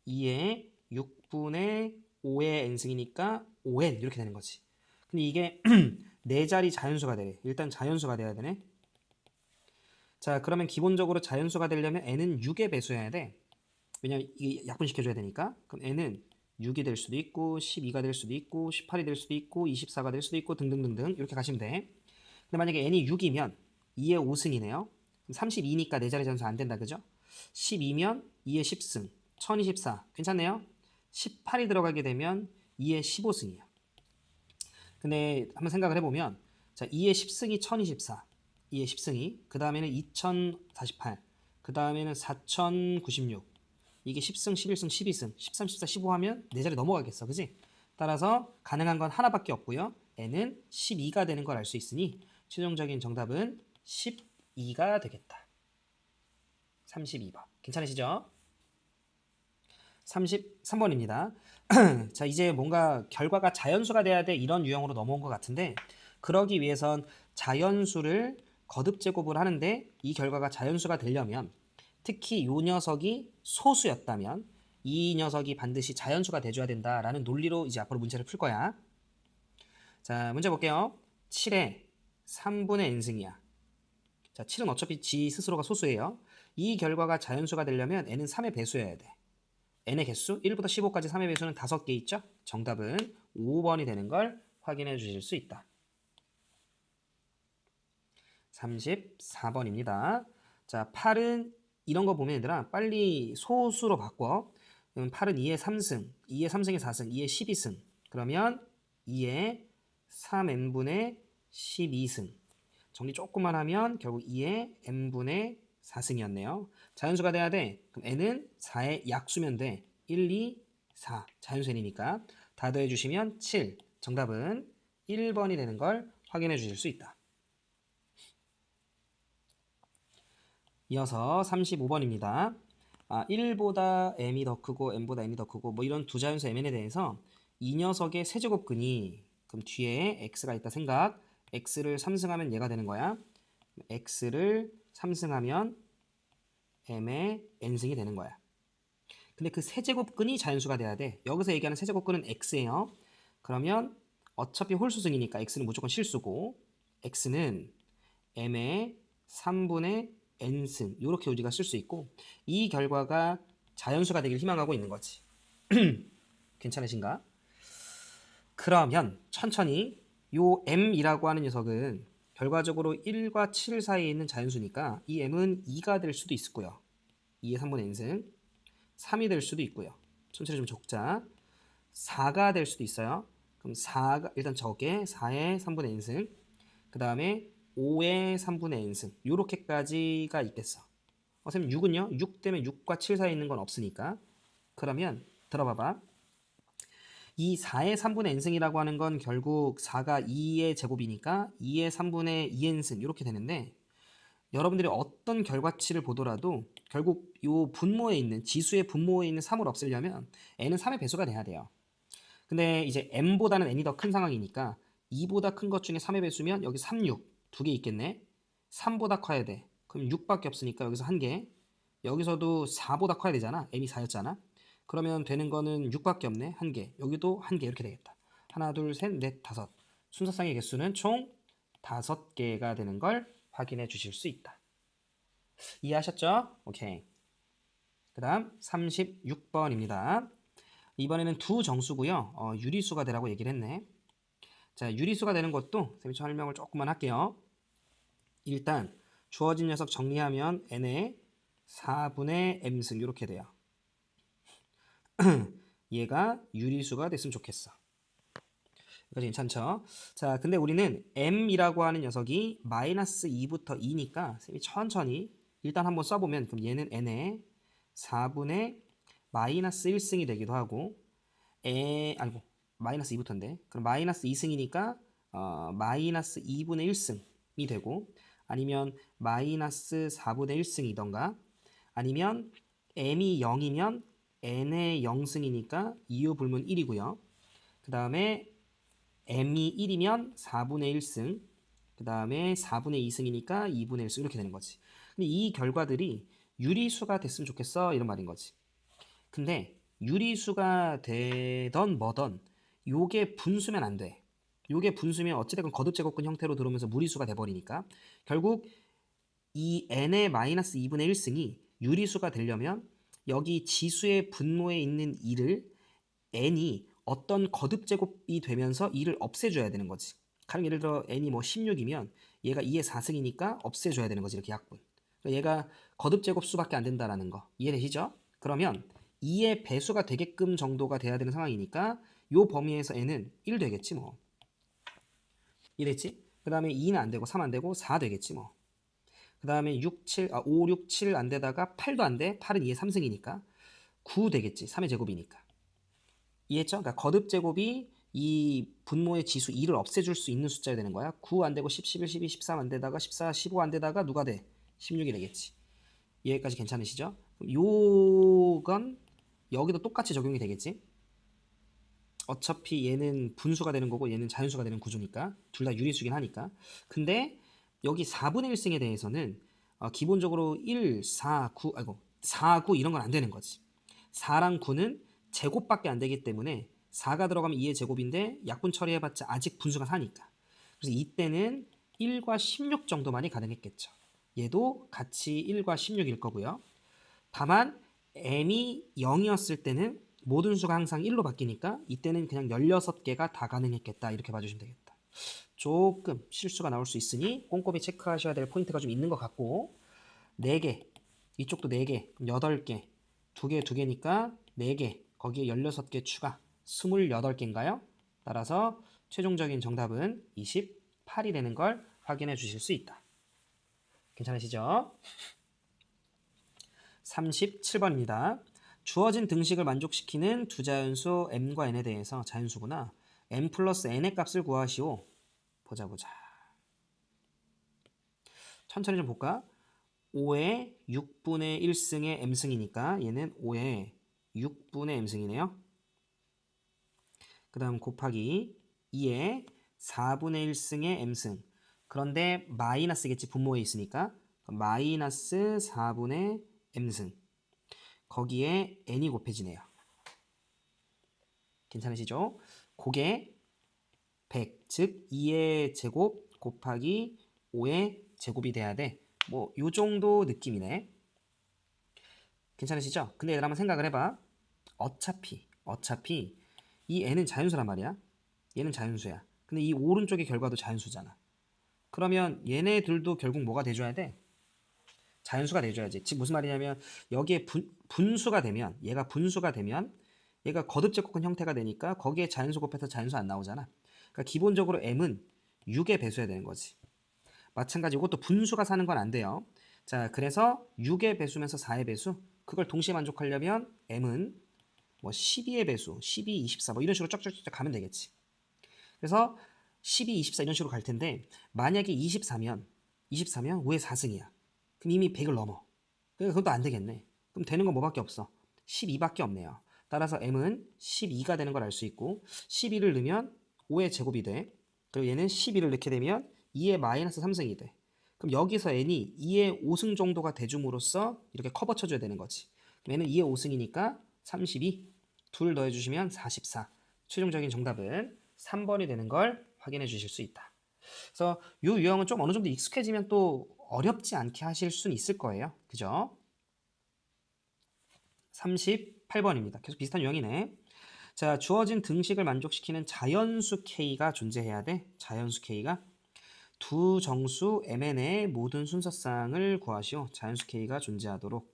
2의 6분의 5의 n승이니까 5n 이렇게 되는 거지. 근데 이게 네 자리 자연수가 되래. 일단 자연수가 돼야 되네. 자, 그러면 기본적으로 자연수가 되려면 n은 6의 배수여야 돼. 왜냐면 이게 약분시켜줘야 되니까. 그럼 n은 6이 될 수도 있고 12가 될 수도 있고 18이 될 수도 있고 24가 될 수도 있고 등등등등 이렇게 가시면 돼. 근데 만약에 n이 6이면 2의 5승이네요. 32니까 네 자리 전수 안 된다, 그죠? 12면 2의 10승, 1024 괜찮네요. 18이 들어가게 되면 2의 15승이야. 근데 한번 생각을 해보면 자 2의 10승이 1024, 2의 10승이 그 다음에는 2048, 그 다음에는 4096 이게 10승, 11승, 12승, 13, 14, 15 하면 네 자리 넘어가겠어, 그지? 따라서 가능한 건 하나밖에 없고요. n은 12가 되는 걸 알 수 있으니 최종적인 정답은 12가 되겠다. 32번. 괜찮으시죠? 33번입니다. 자, 이제 뭔가 결과가 자연수가 돼야 돼 이런 유형으로 넘어온 것 같은데 그러기 위해선 자연수를 거듭 제곱을 하는데 이 결과가 자연수가 되려면 특히 이 녀석이 소수였다면 이 녀석이 반드시 자연수가 돼줘야 된다라는 논리로 이제 앞으로 문제를 풀 거야. 자, 문제 볼게요. 7의 3분의 n승이야. 자, 7은 어차피 지 스스로가 소수예요. 이 결과가 자연수가 되려면 n은 3의 배수여야 돼. n의 개수 1부터 15까지 3의 배수는 5개 있죠? 정답은 5번이 되는 걸 확인해 주실 수 있다. 34번입니다. 자, 8은 이런 거 보면 얘들아 빨리 소수로 바꿔. 8은 2의 3승, 2의 3승의 4승, 2의 12승. 그러면 2의 3n분의 12승. 정리 조금만 하면 결국 2의 n분의 4승이었네요. 자연수가 돼야 돼. 그럼 n은 4의 약수면 돼. 1, 2, 4. 자연수 n이니까. 다 더해주시면 7. 정답은 1번이 되는 걸 확인해 주실 수 있다. 이어서 35번입니다. 1보다 m이 더 크고 m보다 n이 더 크고 뭐 이런 두 자연수 mn에 대해서 이 녀석의 세제곱근이 그럼 뒤에 x가 있다 생각. x를 3승하면 얘가 되는 거야. x를 3승하면 m의 n승이 되는 거야. 근데 그 세제곱근이 자연수가 돼야 돼. 여기서 얘기하는 세제곱근은 x예요. 그러면 어차피 홀수승이니까 x는 무조건 실수고 x는 m의 3분의 n승 이렇게 우리가 쓸 수 있고 이 결과가 자연수가 되길 희망하고 있는 거지. 괜찮으신가? 그러면 천천히 요 m이라고 하는 녀석은 결과적으로 1과 7 사이에 있는 자연수니까 이 m은 2가 될 수도 있고요. 2의 3분의 n승 3이 될 수도 있고요. 천천히 좀 적자. 4가 될 수도 있어요. 그럼 4가 일단 적게 4의 3분의 n승 그 다음에 5의 3분의 n승 요렇게까지가 있겠어. 선생님 6은요? 6 때문에 6과 7 사이에 있는 건 없으니까 그러면 들어봐봐. 이 4의 3분의 n승이라고 하는 건 결국 4가 2의 제곱이니까 2의 3분의 2n승 이렇게 되는데 여러분들이 어떤 결과치를 보더라도 결국 요 분모에 있는 지수의 분모에 있는 3을 없애려면 n은 3의 배수가 돼야 돼요. 근데 이제 m보다는 n이 더 큰 상황이니까 2보다 큰 것 중에 3의 배수면 여기 3, 6 두 개 있겠네. 3보다 커야 돼. 그럼 6밖에 없으니까 여기서 한 개. 여기서도 4보다 커야 되잖아. m이 4였잖아. 그러면 되는 거는 6밖에 없네. 한 개. 여기도 한 개 이렇게 되겠다. 하나, 둘, 셋, 넷, 다섯. 순서상의 개수는 총 5개가 되는 걸 확인해 주실 수 있다. 이해하셨죠? 오케이. 그 다음 36번입니다. 이번에는 두 정수고요. 유리수가 되라고 얘기를 했네. 자, 유리수가 되는 것도 쌤이 설명을 조금만 할게요. 일단 주어진 녀석 정리하면 n의 4분의 m승 이렇게 돼요. 얘가 유리수가 됐으면 좋겠어. 여기까지 괜찮죠? 자, 근데 우리는 m이라고 하는 녀석이 마이너스 2부터 2니까 쌤이 천천히 일단 한번 써보면 그럼 얘는 n의 4분의 마이너스 1승이 되기도 하고 아니고 마이너스 2부터인데 그럼 마이너스 2승이니까 마이너스 2분의 1승이 되고 아니면 마이너스 4분의 1승이던가 아니면 m이 0이면 n의 0승이니까 이유 불문 1이고요. 그 다음에 m이 1이면 4분의 1승 그 다음에 4분의 2승이니까 2분의 1승 이렇게 되는 거지. 근데 이 결과들이 유리수가 됐으면 좋겠어 이런 말인 거지. 근데 유리수가 되던 뭐던 요게 분수면 안 돼. 요게 분수면 어찌됐건 거듭제곱근 형태로 들어오면서 무리수가 돼버리니까 결국 이 n의 마이너스 2분의 1승이 유리수가 되려면 여기 지수의 분모에 있는 2를 n이 어떤 거듭제곱이 되면서 2를 없애줘야 되는 거지. 가령 예를 들어 n이 뭐 16이면 얘가 2의 4승이니까 없애줘야 되는 거지. 이렇게 약분. 그러니까 얘가 거듭제곱수밖에 안 된다라는 거 이해되시죠? 그러면 2의 배수가 되게끔 정도가 돼야 되는 상황이니까 요 범위에서 n은 1 되겠지 뭐. 이랬지? 그 다음에 2는 안 되고 3 안 되고 4 되겠지 뭐. 그 다음에 5, 6, 7 안 되다가 8도 안 돼. 8은 2의 3승이니까 9 되겠지. 3의 제곱이니까. 이해했죠? 그러니까 거듭 제곱이 이 분모의 지수 2를 없애줄 수 있는 숫자가 되는 거야. 9 안 되고 10, 11, 12, 13 안 되다가 14, 15 안 되다가 누가 돼? 16이 되겠지. 여기까지 괜찮으시죠? 그럼 요건 여기도 똑같이 적용이 되겠지. 어차피 얘는 분수가 되는 거고 얘는 자연수가 되는 구조니까 둘 다 유리수긴 하니까. 근데 여기 4분의 1승에 대해서는 기본적으로 1, 4, 9, 4, 9 이런 건 안 되는 거지. 4랑 9는 제곱밖에 안 되기 때문에 4가 들어가면 2의 제곱인데 약분 처리해봤자 아직 분수가 4니까. 그래서 이때는 1과 16 정도만이 가능했겠죠. 얘도 같이 1과 16일 거고요. 다만 m이 0이었을 때는 모든 수가 항상 1로 바뀌니까 이때는 그냥 16개가 다 가능했겠다. 이렇게 봐주시면 되겠다. 조금 실수가 나올 수 있으니 꼼꼼히 체크하셔야 될 포인트가 좀 있는 것 같고 4개, 이쪽도 4개, 8개, 2개, 2개니까 4개, 거기에 16개 추가 28개인가요? 따라서 최종적인 정답은 28이 되는 걸 확인해 주실 수 있다. 괜찮으시죠? 37번입니다. 주어진 등식을 만족시키는 두 자연수 m과 n에 대해서 자연수구나. m 플러스 n의 값을 구하시오. 보자. 천천히 좀 볼까? 5의 6분의 1승의 m승이니까 얘는 5의 6분의 m승이네요. 그 다음 곱하기 2의 4분의 1승의 m승. 그런데 마이너스겠지. 분모에 있으니까. 마이너스 4분의 m승. 거기에 n이 곱해지네요. 괜찮으시죠? 그게 100, 즉 2의 제곱 곱하기 5의 제곱이 돼야 돼. 뭐 요 정도 느낌이네. 괜찮으시죠? 근데 얘들 한번 생각을 해봐. 어차피 이 n은 자연수란 말이야. 얘는 자연수야. 근데 이 오른쪽의 결과도 자연수잖아. 그러면 얘네들도 결국 뭐가 돼줘야 돼? 자연수가 돼줘야지. 즉 무슨 말이냐면 여기에 분수가 되면 얘가 분수가 되면 얘가 거듭제곱근 형태가 되니까 거기에 자연수 곱해서 자연수 안 나오잖아. 그러니까 기본적으로 m은 6의 배수여야 되는 거지. 마찬가지 이것도 분수가 사는 건 안 돼요. 자, 그래서 6의 배수면서 4의 배수 그걸 동시에 만족하려면 m은 뭐 12의 배수, 12, 24 뭐 이런 식으로 쫙쫙쫙 가면 되겠지. 그래서 12, 24 이런 식으로 갈 텐데 만약에 24면 5의 4승이야. 그럼 이미 100을 넘어. 그러니까 그것도 안 되겠네. 그럼 되는 건 뭐밖에 없어? 12밖에 없네요. 따라서 m은 12가 되는 걸 알 수 있고 12를 넣으면 5의 제곱이 돼. 그리고 얘는 12를 넣게 되면 2의 마이너스 3승이 돼. 그럼 여기서 n이 2의 5승 정도가 돼줌으로써 이렇게 커버 쳐줘야 되는 거지. 그럼 얘는 2의 5승이니까 32. 둘 더해주시면 44. 최종적인 정답은 3번이 되는 걸 확인해 주실 수 있다. 그래서 이 유형은 좀 어느 정도 익숙해지면 또 어렵지 않게 하실 수는 있을 거예요. 그죠? 38번입니다. 계속 비슷한 유형이네. 자, 주어진 등식을 만족시키는 자연수 K가 존재해야 돼. 자연수 K가. 두 정수 mn의 모든 순서쌍을 구하시오. 자연수 K가 존재하도록.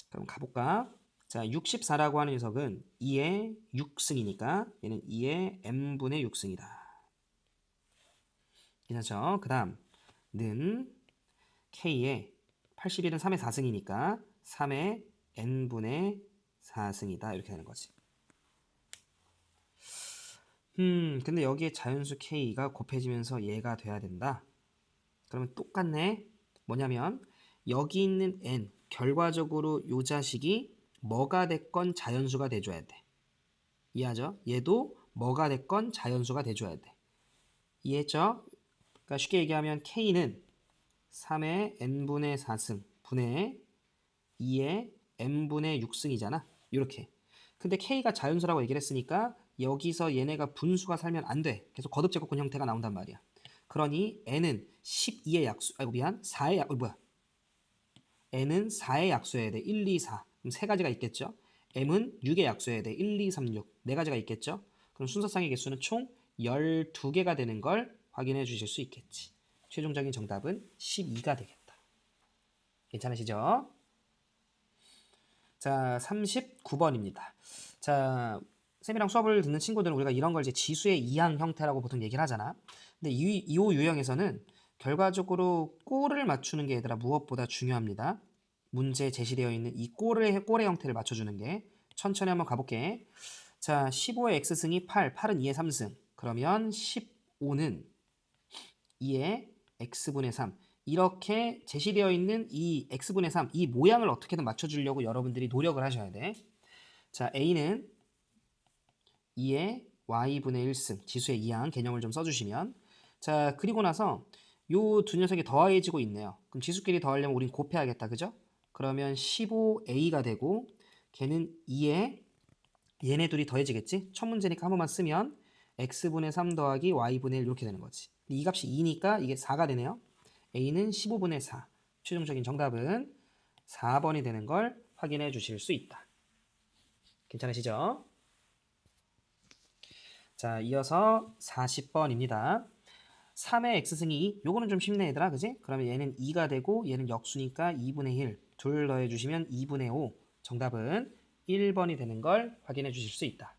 그럼 가볼까? 자, 64라고 하는 녀석은 2의 6승이니까 얘는 2의 m분의 6승이다. 괜찮죠? 그 다음 는 K의 81은 3의 4승이니까 3의 n분의 4승이다. 이렇게 되는 거지. 근데 여기에 자연수 K가 곱해지면서 얘가 돼야 된다. 그러면 똑같네. 뭐냐면 여기 있는 n 결과적으로 요 자식이 뭐가 됐건 자연수가 돼줘야 돼. 이해하죠? 얘도 뭐가 됐건 자연수가 돼줘야 돼. 이해했죠? 그러니까 쉽게 얘기하면 K는 3의 n분의 4승 분의 2의 n분의 6승이잖아. 이렇게. 근데 K가 자연수라고 얘기를 했으니까 여기서 얘네가 분수가 살면 안 돼. 계속 거듭제곱근 형태가 나온단 말이야. 그러니 n은 12의 약수, 아이고 미안, 4의 약, n은 4의 약수여야 돼. 1, 2, 4. 그럼 세 가지가 있겠죠. m은 6의 약수여야 돼. 1, 2, 3, 6. 네 가지가 있겠죠. 그럼 순서상의 개수는 총 12개가 되는 걸 확인해 주실 수 있겠지. 최종적인 정답은 12가 되겠다. 괜찮으시죠? 자, 39번입니다. 자, 쌤이랑 수업을 듣는 친구들은 우리가 이런 걸 이제 지수의 이항 형태라고 보통 얘기를 하잖아. 근데 이호 유형에서는 결과적으로 꼴을 맞추는 게 얘들아 무엇보다 중요합니다. 문제에 제시되어 있는 이 꼴의 형태를 맞춰주는 게. 천천히 한번 가볼게. 자, 15의 x승이 8, 8은 2의 3승. 그러면 15는 2의 x분의 3. 이렇게 제시되어 있는 이 x분의 3, 이 모양을 어떻게든 맞춰주려고 여러분들이 노력을 하셔야 돼. 자, a는 2의 y분의 1승, 지수의 이항 개념을 좀 써주시면. 자, 그리고 나서 요 두 녀석이 더해지고 있네요. 그럼 지수끼리 더하려면 우린 곱해야겠다, 그죠? 그러면 15a가 되고 걔는 2에 얘네 둘이 더해지겠지? 첫 문제니까 한 번만 쓰면 x분의 3 더하기 y분의 1 이렇게 되는 거지. 이 값이 2니까 이게 4가 되네요. a는 15분의 4. 최종적인 정답은 4번이 되는 걸 확인해 주실 수 있다. 괜찮으시죠? 자, 이어서 40번입니다. 3의 x승이 2. 요거는 좀 쉽네 얘들아, 그지? 그러면 얘는 2가 되고 얘는 역수니까 2분의 1. 둘 더해주시면 2분의 5. 정답은 1번이 되는 걸 확인해 주실 수 있다.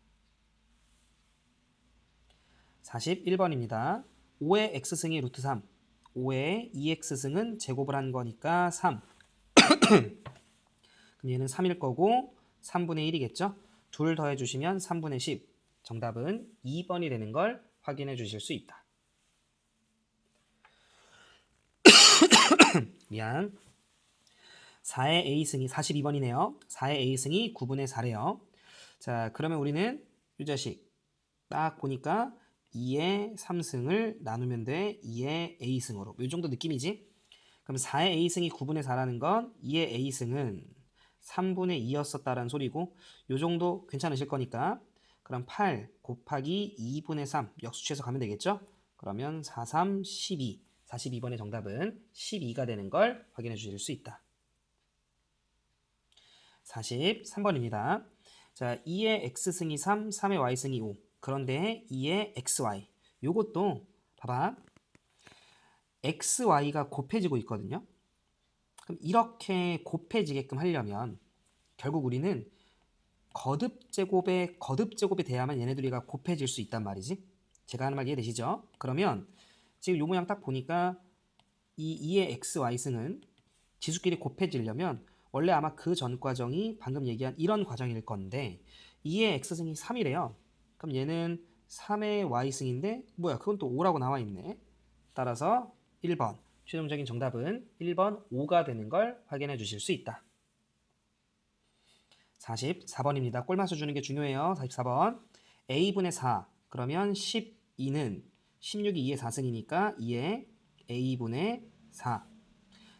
41번입니다. 5의 x승이 루트 3. 5의 2x승은 제곱을 한 거니까 3. 그럼 얘는 3일 거고 3분의 1이겠죠? 둘 더해주시면 3분의 10. 정답은 2번이 되는 걸 확인해 주실 수 있다. 미안. 4의 a승이 42번이네요. 4의 a승이 9분의 4래요. 자, 그러면 우리는 이 자식 딱 보니까 2의 3승을 나누면 돼. 2의 a승으로. 이 정도 느낌이지? 그럼 4의 a승이 9분의 4라는 건 2의 a승은 3분의 2였었다라는 소리고 이 정도 괜찮으실 거니까 그럼 8 곱하기 2분의 3 역수치해서 가면 되겠죠? 그러면 4, 3, 12. 42번의 정답은 12가 되는 걸 확인해 주실 수 있다. 43번입니다. 자, 2의 x승이 3, 3의 y승이 5. 그런데 2의 xy. 요것도 봐봐. xy가 곱해지고 있거든요. 그럼 이렇게 곱해지게끔 하려면 결국 우리는 거듭제곱에 대하면 얘네들이가 곱해질 수 있단 말이지. 제가 하는 말 이해되시죠? 그러면 지금 요 모양 딱 보니까 이 2의 xy승은 지수끼리 곱해지려면 원래 아마 그 전 과정이 방금 얘기한 이런 과정일 건데 2의 x승이 3이래요. 그럼 얘는 3의 y승인데 뭐야 그건 또 5라고 나와 있네. 따라서 1번 최종적인 정답은 1번 5가 되는 걸 확인해 주실 수 있다. 44번입니다. 꼴 맞춰주는 게 중요해요. 44번 a분의 4 그러면 12는 16이 2의 4승이니까 2의 a분의 4.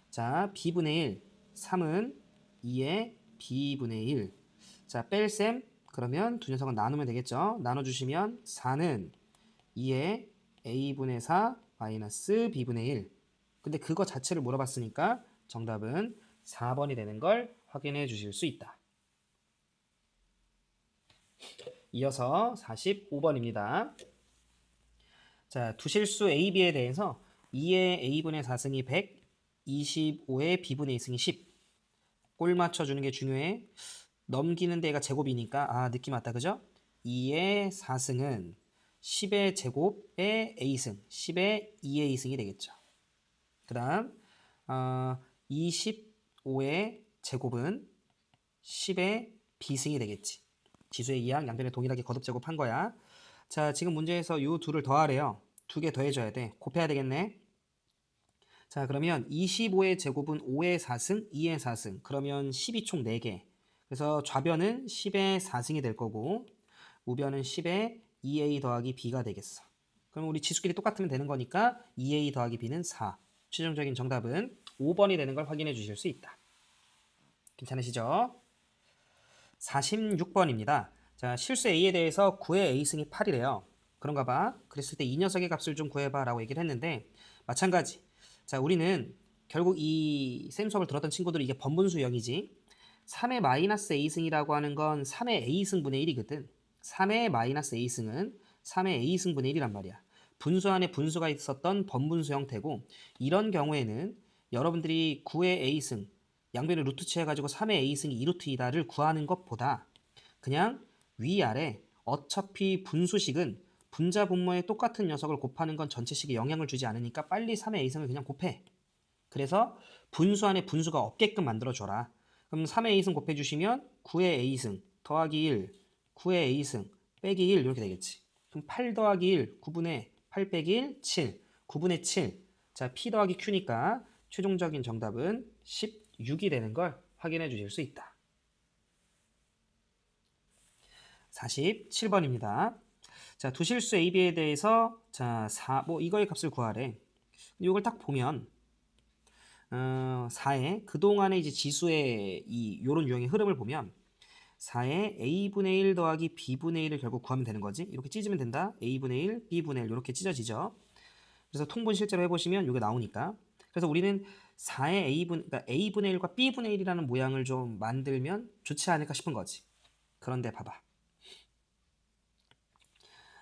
자, b분의 1 3은 2의 b분의 1. 자, 뺄셈 그러면 두 녀석은 나누면 되겠죠. 나눠주시면 4는 2의 a분의 4 마이너스 b분의 1. 근데 그거 자체를 물어봤으니까 정답은 4번이 되는 걸 확인해 주실 수 있다. 이어서 45번입니다. 자, 두실수 A, B에 대해서 2의 A분의 4승이 100, 25의 B분의 2승이 10. 꼴 맞춰주는 게 중요해. 넘기는 데가 제곱이니까 느낌 왔다, 그죠? 2의 4승은 10의 제곱의 A승, 10의 2의 2승이 되겠죠. 그 다음 25의 제곱은 10의 B승이 되겠지. 지수의 이항 양변에 동일하게 거듭 제곱한 거야. 자, 지금 문제에서 이 둘을 더하래요. 두 개 더해줘야 돼. 곱해야 되겠네. 자, 그러면 25의 제곱은 5의 4승, 2의 4승. 그러면 10이 총 4개. 그래서 좌변은 10의 4승이 될 거고 우변은 10의 2a 더하기 b가 되겠어. 그럼 우리 지수끼리 똑같으면 되는 거니까 2a 더하기 b는 4. 최종적인 정답은 5번이 되는 걸 확인해 주실 수 있다. 괜찮으시죠? 46번입니다. 자, 실수 A에 대해서 9의 A승이 8이래요. 그런가 봐. 그랬을 때 이 녀석의 값을 좀 구해봐 라고 얘기를 했는데 마찬가지. 자, 우리는 결국 이 쌤 수업을 들었던 친구들은 이게 번분수 영이지. 3의 마이너스 A승이라고 하는 건 3의 A승분의 1이거든. 3의 마이너스 A승은 3의 A승분의 1이란 말이야. 분수 안에 분수가 있었던 번분수 형태고 이런 경우에는 여러분들이 9의 A승 양변을 루트 취해가지고 3의 A승이 2루트2다를 구하는 것보다 그냥 위아래 어차피 분수식은 분자 분모의 똑같은 녀석을 곱하는 건 전체식에 영향을 주지 않으니까 빨리 3의 A승을 그냥 곱해. 그래서 분수 안에 분수가 없게끔 만들어줘라. 그럼 3의 A승 곱해주시면 9의 A승 더하기 1, 9의 A승 빼기 1 이렇게 되겠지. 그럼 8 더하기 1, 9분의 8 빼기 1, 7, 9분의 7. 자, P 더하기 Q니까 최종적인 정답은 16이 되는 걸 확인해 주실 수 있다. 47번입니다. 자, 두실수 AB에 대해서 자, 이거의 값을 구하래. 이걸 딱 보면 4의 그동안의 이제 지수의 요런 유형의 흐름을 보면 4의 A분의 1 더하기 B분의 1을 결국 구하면 되는 거지. 이렇게 찢으면 된다. A분의 1, B분의 1 이렇게 찢어지죠. 그래서 통분 실제로 해보시면 이게 나오니까. 그래서 우리는 4의 그러니까 A분의 1과 B분의 1이라는 모양을 좀 만들면 좋지 않을까 싶은 거지. 그런데 봐봐.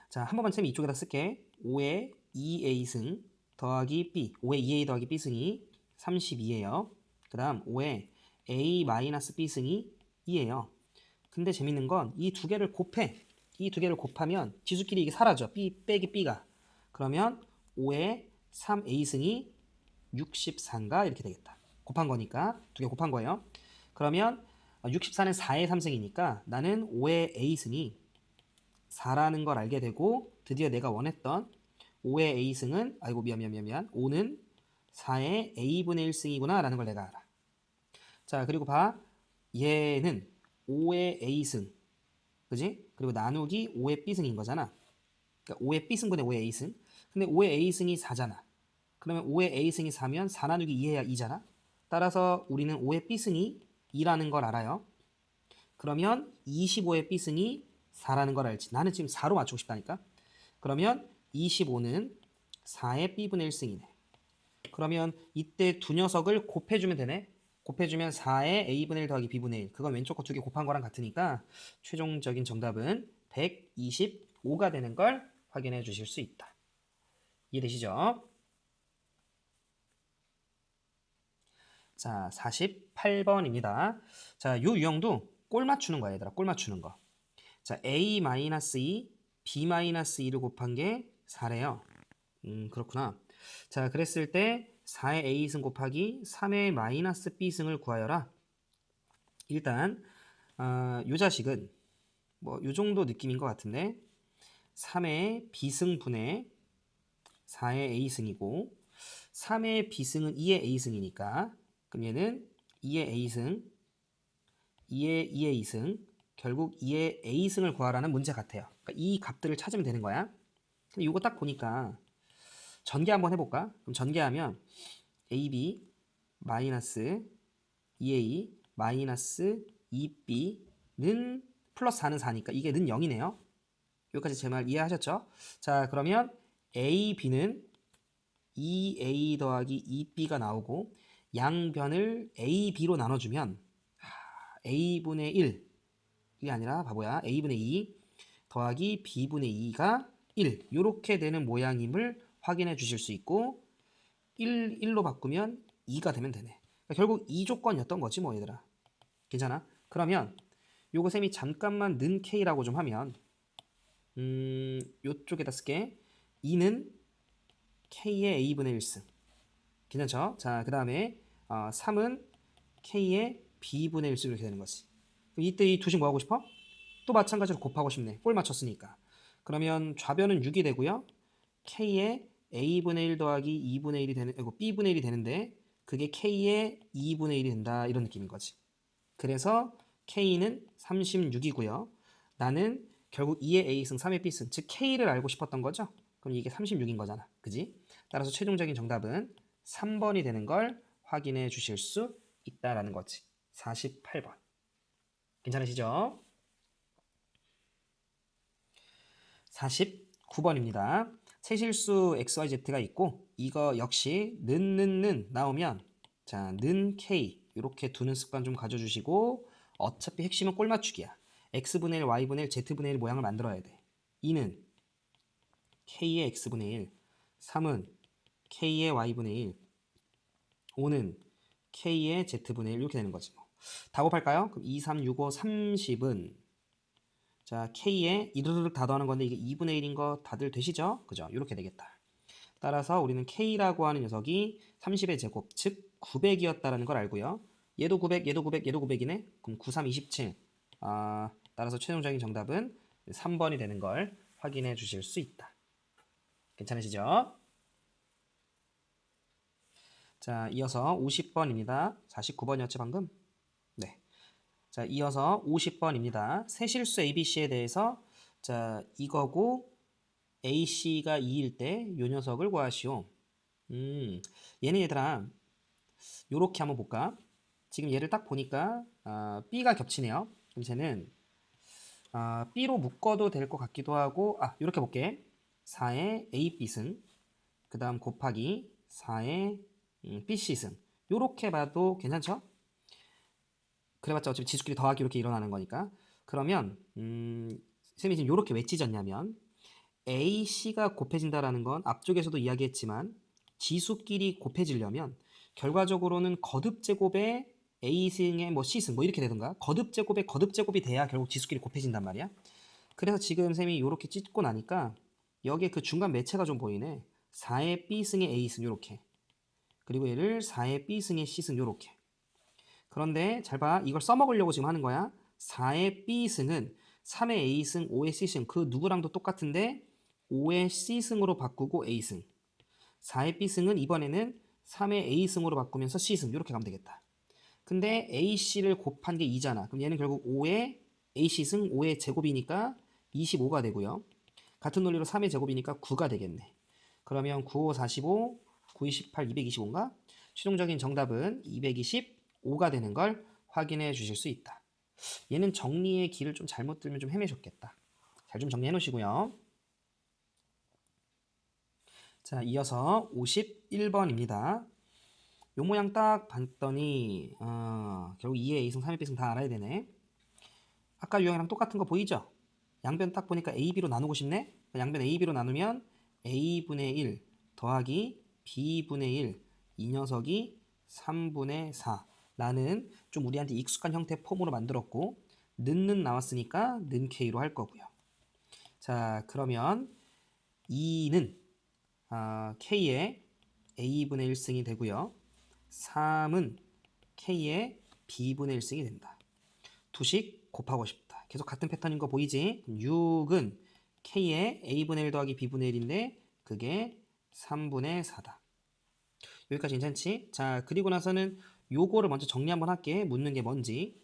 자, 한 번만 쌤이 이쪽에다 쓸게. 5의 2A승 더하기 B. 5의 2A 더하기 B승이 32예요. 그 다음 5의 A-B승이 2예요. 근데 재밌는 건 이 두 개를 곱해. 이 두 개를 곱하면 지수끼리 이게 사라져. B 빼기 B가. 그러면 5의 3A승이 64인가 이렇게 되겠다. 곱한 거니까 두 개 곱한 거예요. 그러면 64는 4의 3승이니까 나는 5의 A승이 4라는 걸 알게 되고 드디어 내가 원했던 5의 A승은 5는 4의 A분의 1승이구나 라는 걸 내가 알아. 자, 그리고 봐. 얘는 5의 A승 그지? 그리고 나누기 5의 B승인 거잖아. 그러니까 5의 B승분의 5의 A승. 근데 5의 A승이 4잖아. 그러면 5의 A승이 4면 4 나누기 2해야 2잖아. 따라서 우리는 5의 B승이 2라는 걸 알아요. 그러면 25의 B승이 4라는 걸 알지. 나는 지금 4로 맞추고 싶다니까. 그러면 25는 4의 B분의 1승이네. 그러면 이때 두 녀석을 곱해주면 되네. 곱해주면 4의 A분의 1 더하기 B분의 1. 그건 왼쪽 거 두 개 곱한 거랑 같으니까 최종적인 정답은 125가 되는 걸 확인해 주실 수 있다. 이해되시죠? 자, 48번입니다. 자, 요 유형도 꼴 맞추는 거야, 얘들아. 꼴 맞추는 거. 자, A-2, B-2를 곱한 게 4래요. 그렇구나. 자, 그랬을 때 4의 A승 곱하기 3의 마이너스 B승을 구하여라. 일단 요 자식은 뭐 요 정도 느낌인 것 같은데 3의 B승분의 4의 A승이고 3의 B승은 2의 A승이니까 그럼 얘는 2의 A승 2의 2승 결국 2의 A승을 구하라는 문제 같아요. 그러니까 이 값들을 찾으면 되는 거야. 근데 이거 딱 보니까 전개 한번 해볼까? 그럼 전개하면 AB 마이너스 2A 마이너스 2B는 플러스 4는 4니까 이게 는 0이네요. 여기까지 제 말 이해하셨죠? 자, 그러면 AB는 2A 더하기 2B가 나오고 양변을 AB로 나눠주면 A분의 1 이게 아니라 바보야. A분의 2 더하기 B분의 2가 1 이렇게 되는 모양임을 확인해 주실 수 있고 1로 바꾸면 2가 되면 되네. 그러니까 결국 이 조건이었던 거지 뭐 얘들아. 괜찮아? 그러면 요거 쌤이 잠깐만 는 K라고 좀 하면 요쪽에다 쓸게. 2는 K의 A분의 1승. 괜찮죠? 자, 그 다음에 3은 K의 B분의 1승 이렇게 되는 거지. 이때 이 두식 뭐 하고 싶어? 또 마찬가지로 곱하고 싶네. 꼴 맞췄으니까. 그러면 좌변은 6이 되고요. K의 A분의 1 더하기 2분의 1이 되는, B분의 1이 되는데 그게 K의 2분의 1이 된다. 이런 느낌인 거지. 그래서 K는 36이고요. 나는 결국 2의 A승, 3의 B승, 즉 K를 알고 싶었던 거죠. 그럼 이게 36인 거잖아. 그지? 따라서 최종적인 정답은 3번이 되는 걸 확인해 주실 수 있다라는 거지. 48번. 괜찮으시죠? 49번입니다. 세실수 xyz가 있고 이거 역시 는 나오면 자, 는 k 이렇게 두는 습관 좀 가져주시고 어차피 핵심은 꼴 맞추기야. x분의 1, y분의 1, z분의 1 모양을 만들어야 돼. 2는 k의 x분의 1, 3은 k의 y분의 1, 5는 k의 z분의 1 이렇게 되는 거지. 다 곱할까요? 그럼 2, 3, 6, 5, 30은 자, k에 이르르륵 다 더하는 건데 이게 2분의 1인 거 다들 되시죠? 그죠? 이렇게 되겠다. 따라서 우리는 k라고 하는 녀석이 30의 제곱, 즉 900이었다는 걸 알고요. 얘도 900, 얘도 900, 얘도 900이네? 그럼 9, 3, 27. 따라서 최종적인 정답은 3번이 되는 걸 확인해 주실 수 있다. 괜찮으시죠? 자, 이어서 50번입니다. 49번이었죠, 방금? 네. 자, 이어서 50번입니다. 세실수 ABC에 대해서 자, 이거고 AC가 2일 때 요 녀석을 구하시오. 얘는 얘들아 요렇게 한번 볼까? 지금 얘를 딱 보니까 B가 겹치네요. 그럼 쟤는 B로 묶어도 될 것 같기도 하고 요렇게 볼게. 4의 AB승 그 다음 곱하기 4의 BC승 요렇게 봐도 괜찮죠? 그래봤자 어차피 지수끼리 더하기 이렇게 일어나는 거니까. 그러면 쌤이 지금 이렇게 왜 찢었냐면 AC가 곱해진다라는 건 앞쪽에서도 이야기했지만 지수끼리 곱해지려면 결과적으로는 거듭제곱의 A승의 뭐 C승 뭐 이렇게 되던가 거듭제곱의 거듭제곱이 돼야 결국 지수끼리 곱해진단 말이야. 그래서 지금 쌤이 이렇게 찢고 나니까 여기에 그 중간 매체가 좀 보이네. 4의 B승의 A승 이렇게 그리고 얘를 4의 B승의 C승 이렇게. 그런데 잘 봐. 이걸 써먹으려고 지금 하는 거야. 4의 B승은 3의 A승, 5의 C승 그 누구랑도 똑같은데 5의 C승으로 바꾸고 A승 4의 B승은 이번에는 3의 A승으로 바꾸면서 C승 이렇게 가면 되겠다. 근데 AC를 곱한 게 2잖아. 그럼 얘는 결국 5의 AC승 5의 제곱이니까 25가 되고요. 같은 논리로 3의 제곱이니까 9가 되겠네. 그러면 9, 5, 45, 9, 28, 225인가? 최종적인 정답은 225가 되는 걸 확인해 주실 수 있다. 얘는 정리의 길을 좀 잘못 들면 좀 헤매셨겠다. 잘 좀 정리해 놓으시고요. 자, 이어서 51번입니다. 요 모양 딱 봤더니 결국 2의 A승, 3의 B승 다 알아야 되네. 아까 유형이랑 똑같은 거 보이죠? 양변 딱 보니까 A, B로 나누고 싶네? 양변 A, B로 나누면 A분의 1 더하기 B분의 1 이 녀석이 3분의 4 라는 좀 우리한테 익숙한 형태 폼으로 만들었고 는 나왔으니까 는 K로 할 거고요. 자, 그러면 2는 K의 A분의 1승이 되고요. 3은 K의 B분의 1승이 된다. 두식 곱하고 싶다. 계속 같은 패턴인 거 보이지? 6은 K의 A분의 1 더하기 B분의 1인데 그게 3분의 4다. 여기까지 괜찮지? 자, 그리고 나서는 요거를 먼저 정리 한번 할게. 묻는 게 뭔지.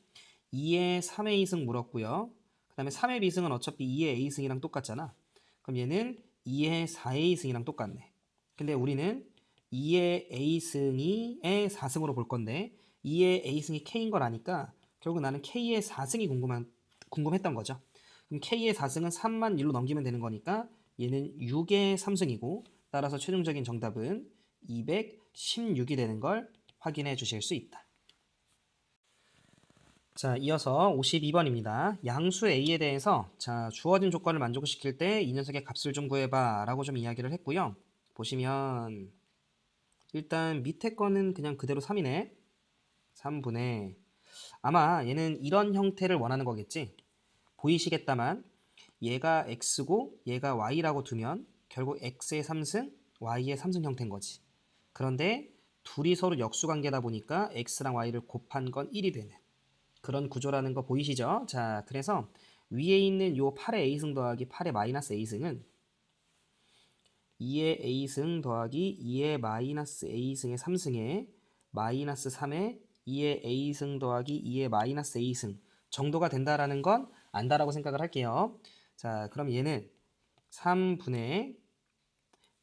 2의 3의 2승 물었고요. 그 다음에 3의 B승은 어차피 2의 A승이랑 똑같잖아. 그럼 얘는 2의 4의 2승이랑 똑같네. 근데 우리는 2의 A승이 4승으로 볼 건데 2의 A승이 K인 걸 아니까 결국 나는 K의 4승이 궁금했던 거죠. 그럼 K의 4승은 3만 1로 넘기면 되는 거니까 얘는 6의 3승이고 따라서 최종적인 정답은 216이 되는 걸 확인해 주실 수 있다. 자, 이어서 52번입니다. 양수 A에 대해서 자, 주어진 조건을 만족시킬 때 이 녀석의 값을 좀 구해봐 라고 좀 이야기를 했고요. 보시면 일단 밑에 거는 그냥 그대로 3이네. 3분의 아마 얘는 이런 형태를 원하는 거겠지. 보이시겠다만 얘가 x고 얘가 y라고 두면 결국 x의 3승, y의 3승 형태인 거지. 그런데 둘이 서로 역수관계다 보니까 x랑 y를 곱한 건 1이 되는 그런 구조라는 거 보이시죠? 자, 그래서 위에 있는 요 8의 a승 더하기 8의 마이너스 a승은 2의 a승 더하기 2의 마이너스 a승의 3승에 마이너스 3의 2의 a승 더하기 2의 마이너스 a승 정도가 된다라는 건 안다라고 생각을 할게요. 자, 그럼 얘는 3분의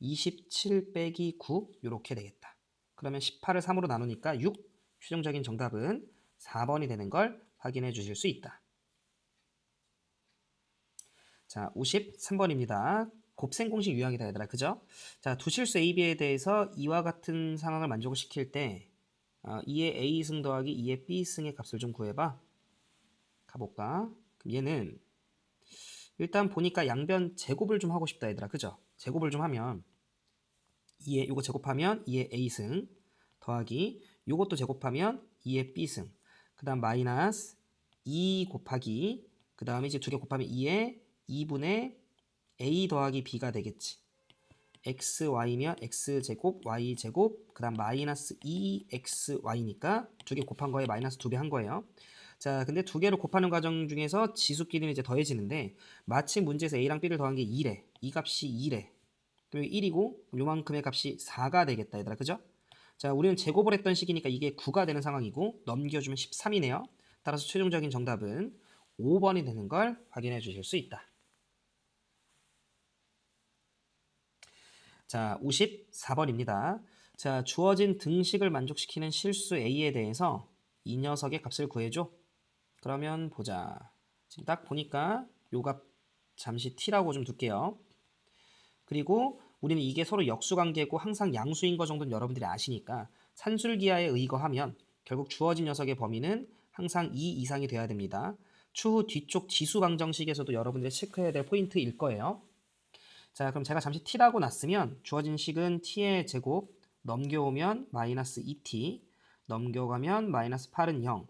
27 빼기 9 이렇게 되겠다. 그러면 18을 3으로 나누니까 6 최종적인 정답은 4번이 되는 걸 확인해 주실 수 있다. 자, 53번입니다. 곱셈 공식 유형이다 얘들아. 그죠? 자, 두 실수 A, B에 대해서 이와 같은 상황을 만족을 시킬 때 2의 A승 더하기 2의 B승의 값을 좀 구해봐. 가볼까? 그럼 얘는 일단 보니까 양변 제곱을 좀 하고 싶다 얘들아. 그죠? 제곱을 좀 하면 2의 요거 제곱하면 2의 A승 더하기 요것도 제곱하면 2의 B승, 그 다음 마이너스 2 곱하기, 그 다음에 이제 두 개 곱하면 2의 2분의 A 더하기 B가 되겠지. xy면 x제곱 y제곱, 그 다음 마이너스 2xy니까 두 개 곱한 거에 마이너스 2배 한 거예요. 자, 근데 두 개를 곱하는 과정 중에서 지수끼리는 이제 더해지는데 마침 문제에서 A랑 B를 더한 게 2래. 이 값이 2래. 그럼 1이고 요만큼의 값이 4가 되겠다 얘들아. 그죠? 자, 우리는 제곱을 했던 식이니까 이게 9가 되는 상황이고 넘겨주면 13이네요. 따라서 최종적인 정답은 5번이 되는 걸 확인해 주실 수 있다. 자, 54번입니다. 자, 주어진 등식을 만족시키는 실수 A에 대해서 이 녀석의 값을 구해줘. 그러면 보자. 지금 딱 보니까 요 값 잠시 t라고 좀 둘게요. 그리고 우리는 이게 서로 역수관계고 항상 양수인 거 정도는 여러분들이 아시니까 산술기하에 의거하면 결국 주어진 녀석의 범위는 항상 2 이상이 돼야 됩니다. 추후 뒤쪽 지수 방정식에서도 여러분들이 체크해야 될 포인트일 거예요. 자, 그럼 제가 잠시 t라고 놨으면 주어진 식은 t의 제곱 넘겨오면 마이너스 2t, 넘겨가면 마이너스 8은 0.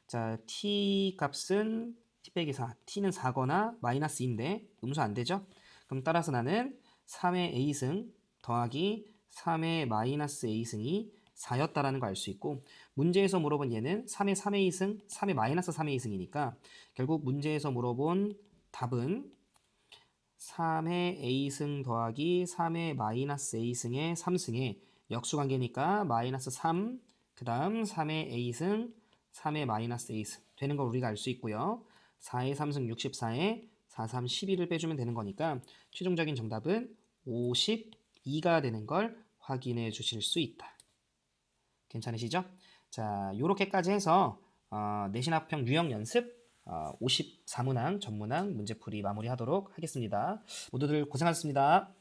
자, t 값은 t 빼기 4, t는 4거나 마이너스인데 음수 안 되죠? 그럼 따라서 나는 3의 a승 더하기 3의 마이너스 a승이 4였다라는 거 알 수 있고, 문제에서 물어본 얘는 3의 3의 2승, 3의 마이너스 3의 2승이니까 결국 문제에서 물어본 답은 3의 a승 더하기 3의 마이너스 a승의 3승의 역수관계니까 마이너스 3, 그 다음 3의 a승, 3의 마이너스 a승 되는 걸 우리가 알 수 있고요. 4의 3승 64에 4, 3, 12를 빼주면 되는 거니까 최종적인 정답은 52가 되는 걸 확인해 주실 수 있다. 괜찮으시죠? 자, 요렇게까지 해서 내신합평 유형 연습 54문항 전문항 문제풀이 마무리하도록 하겠습니다. 모두들 고생하셨습니다.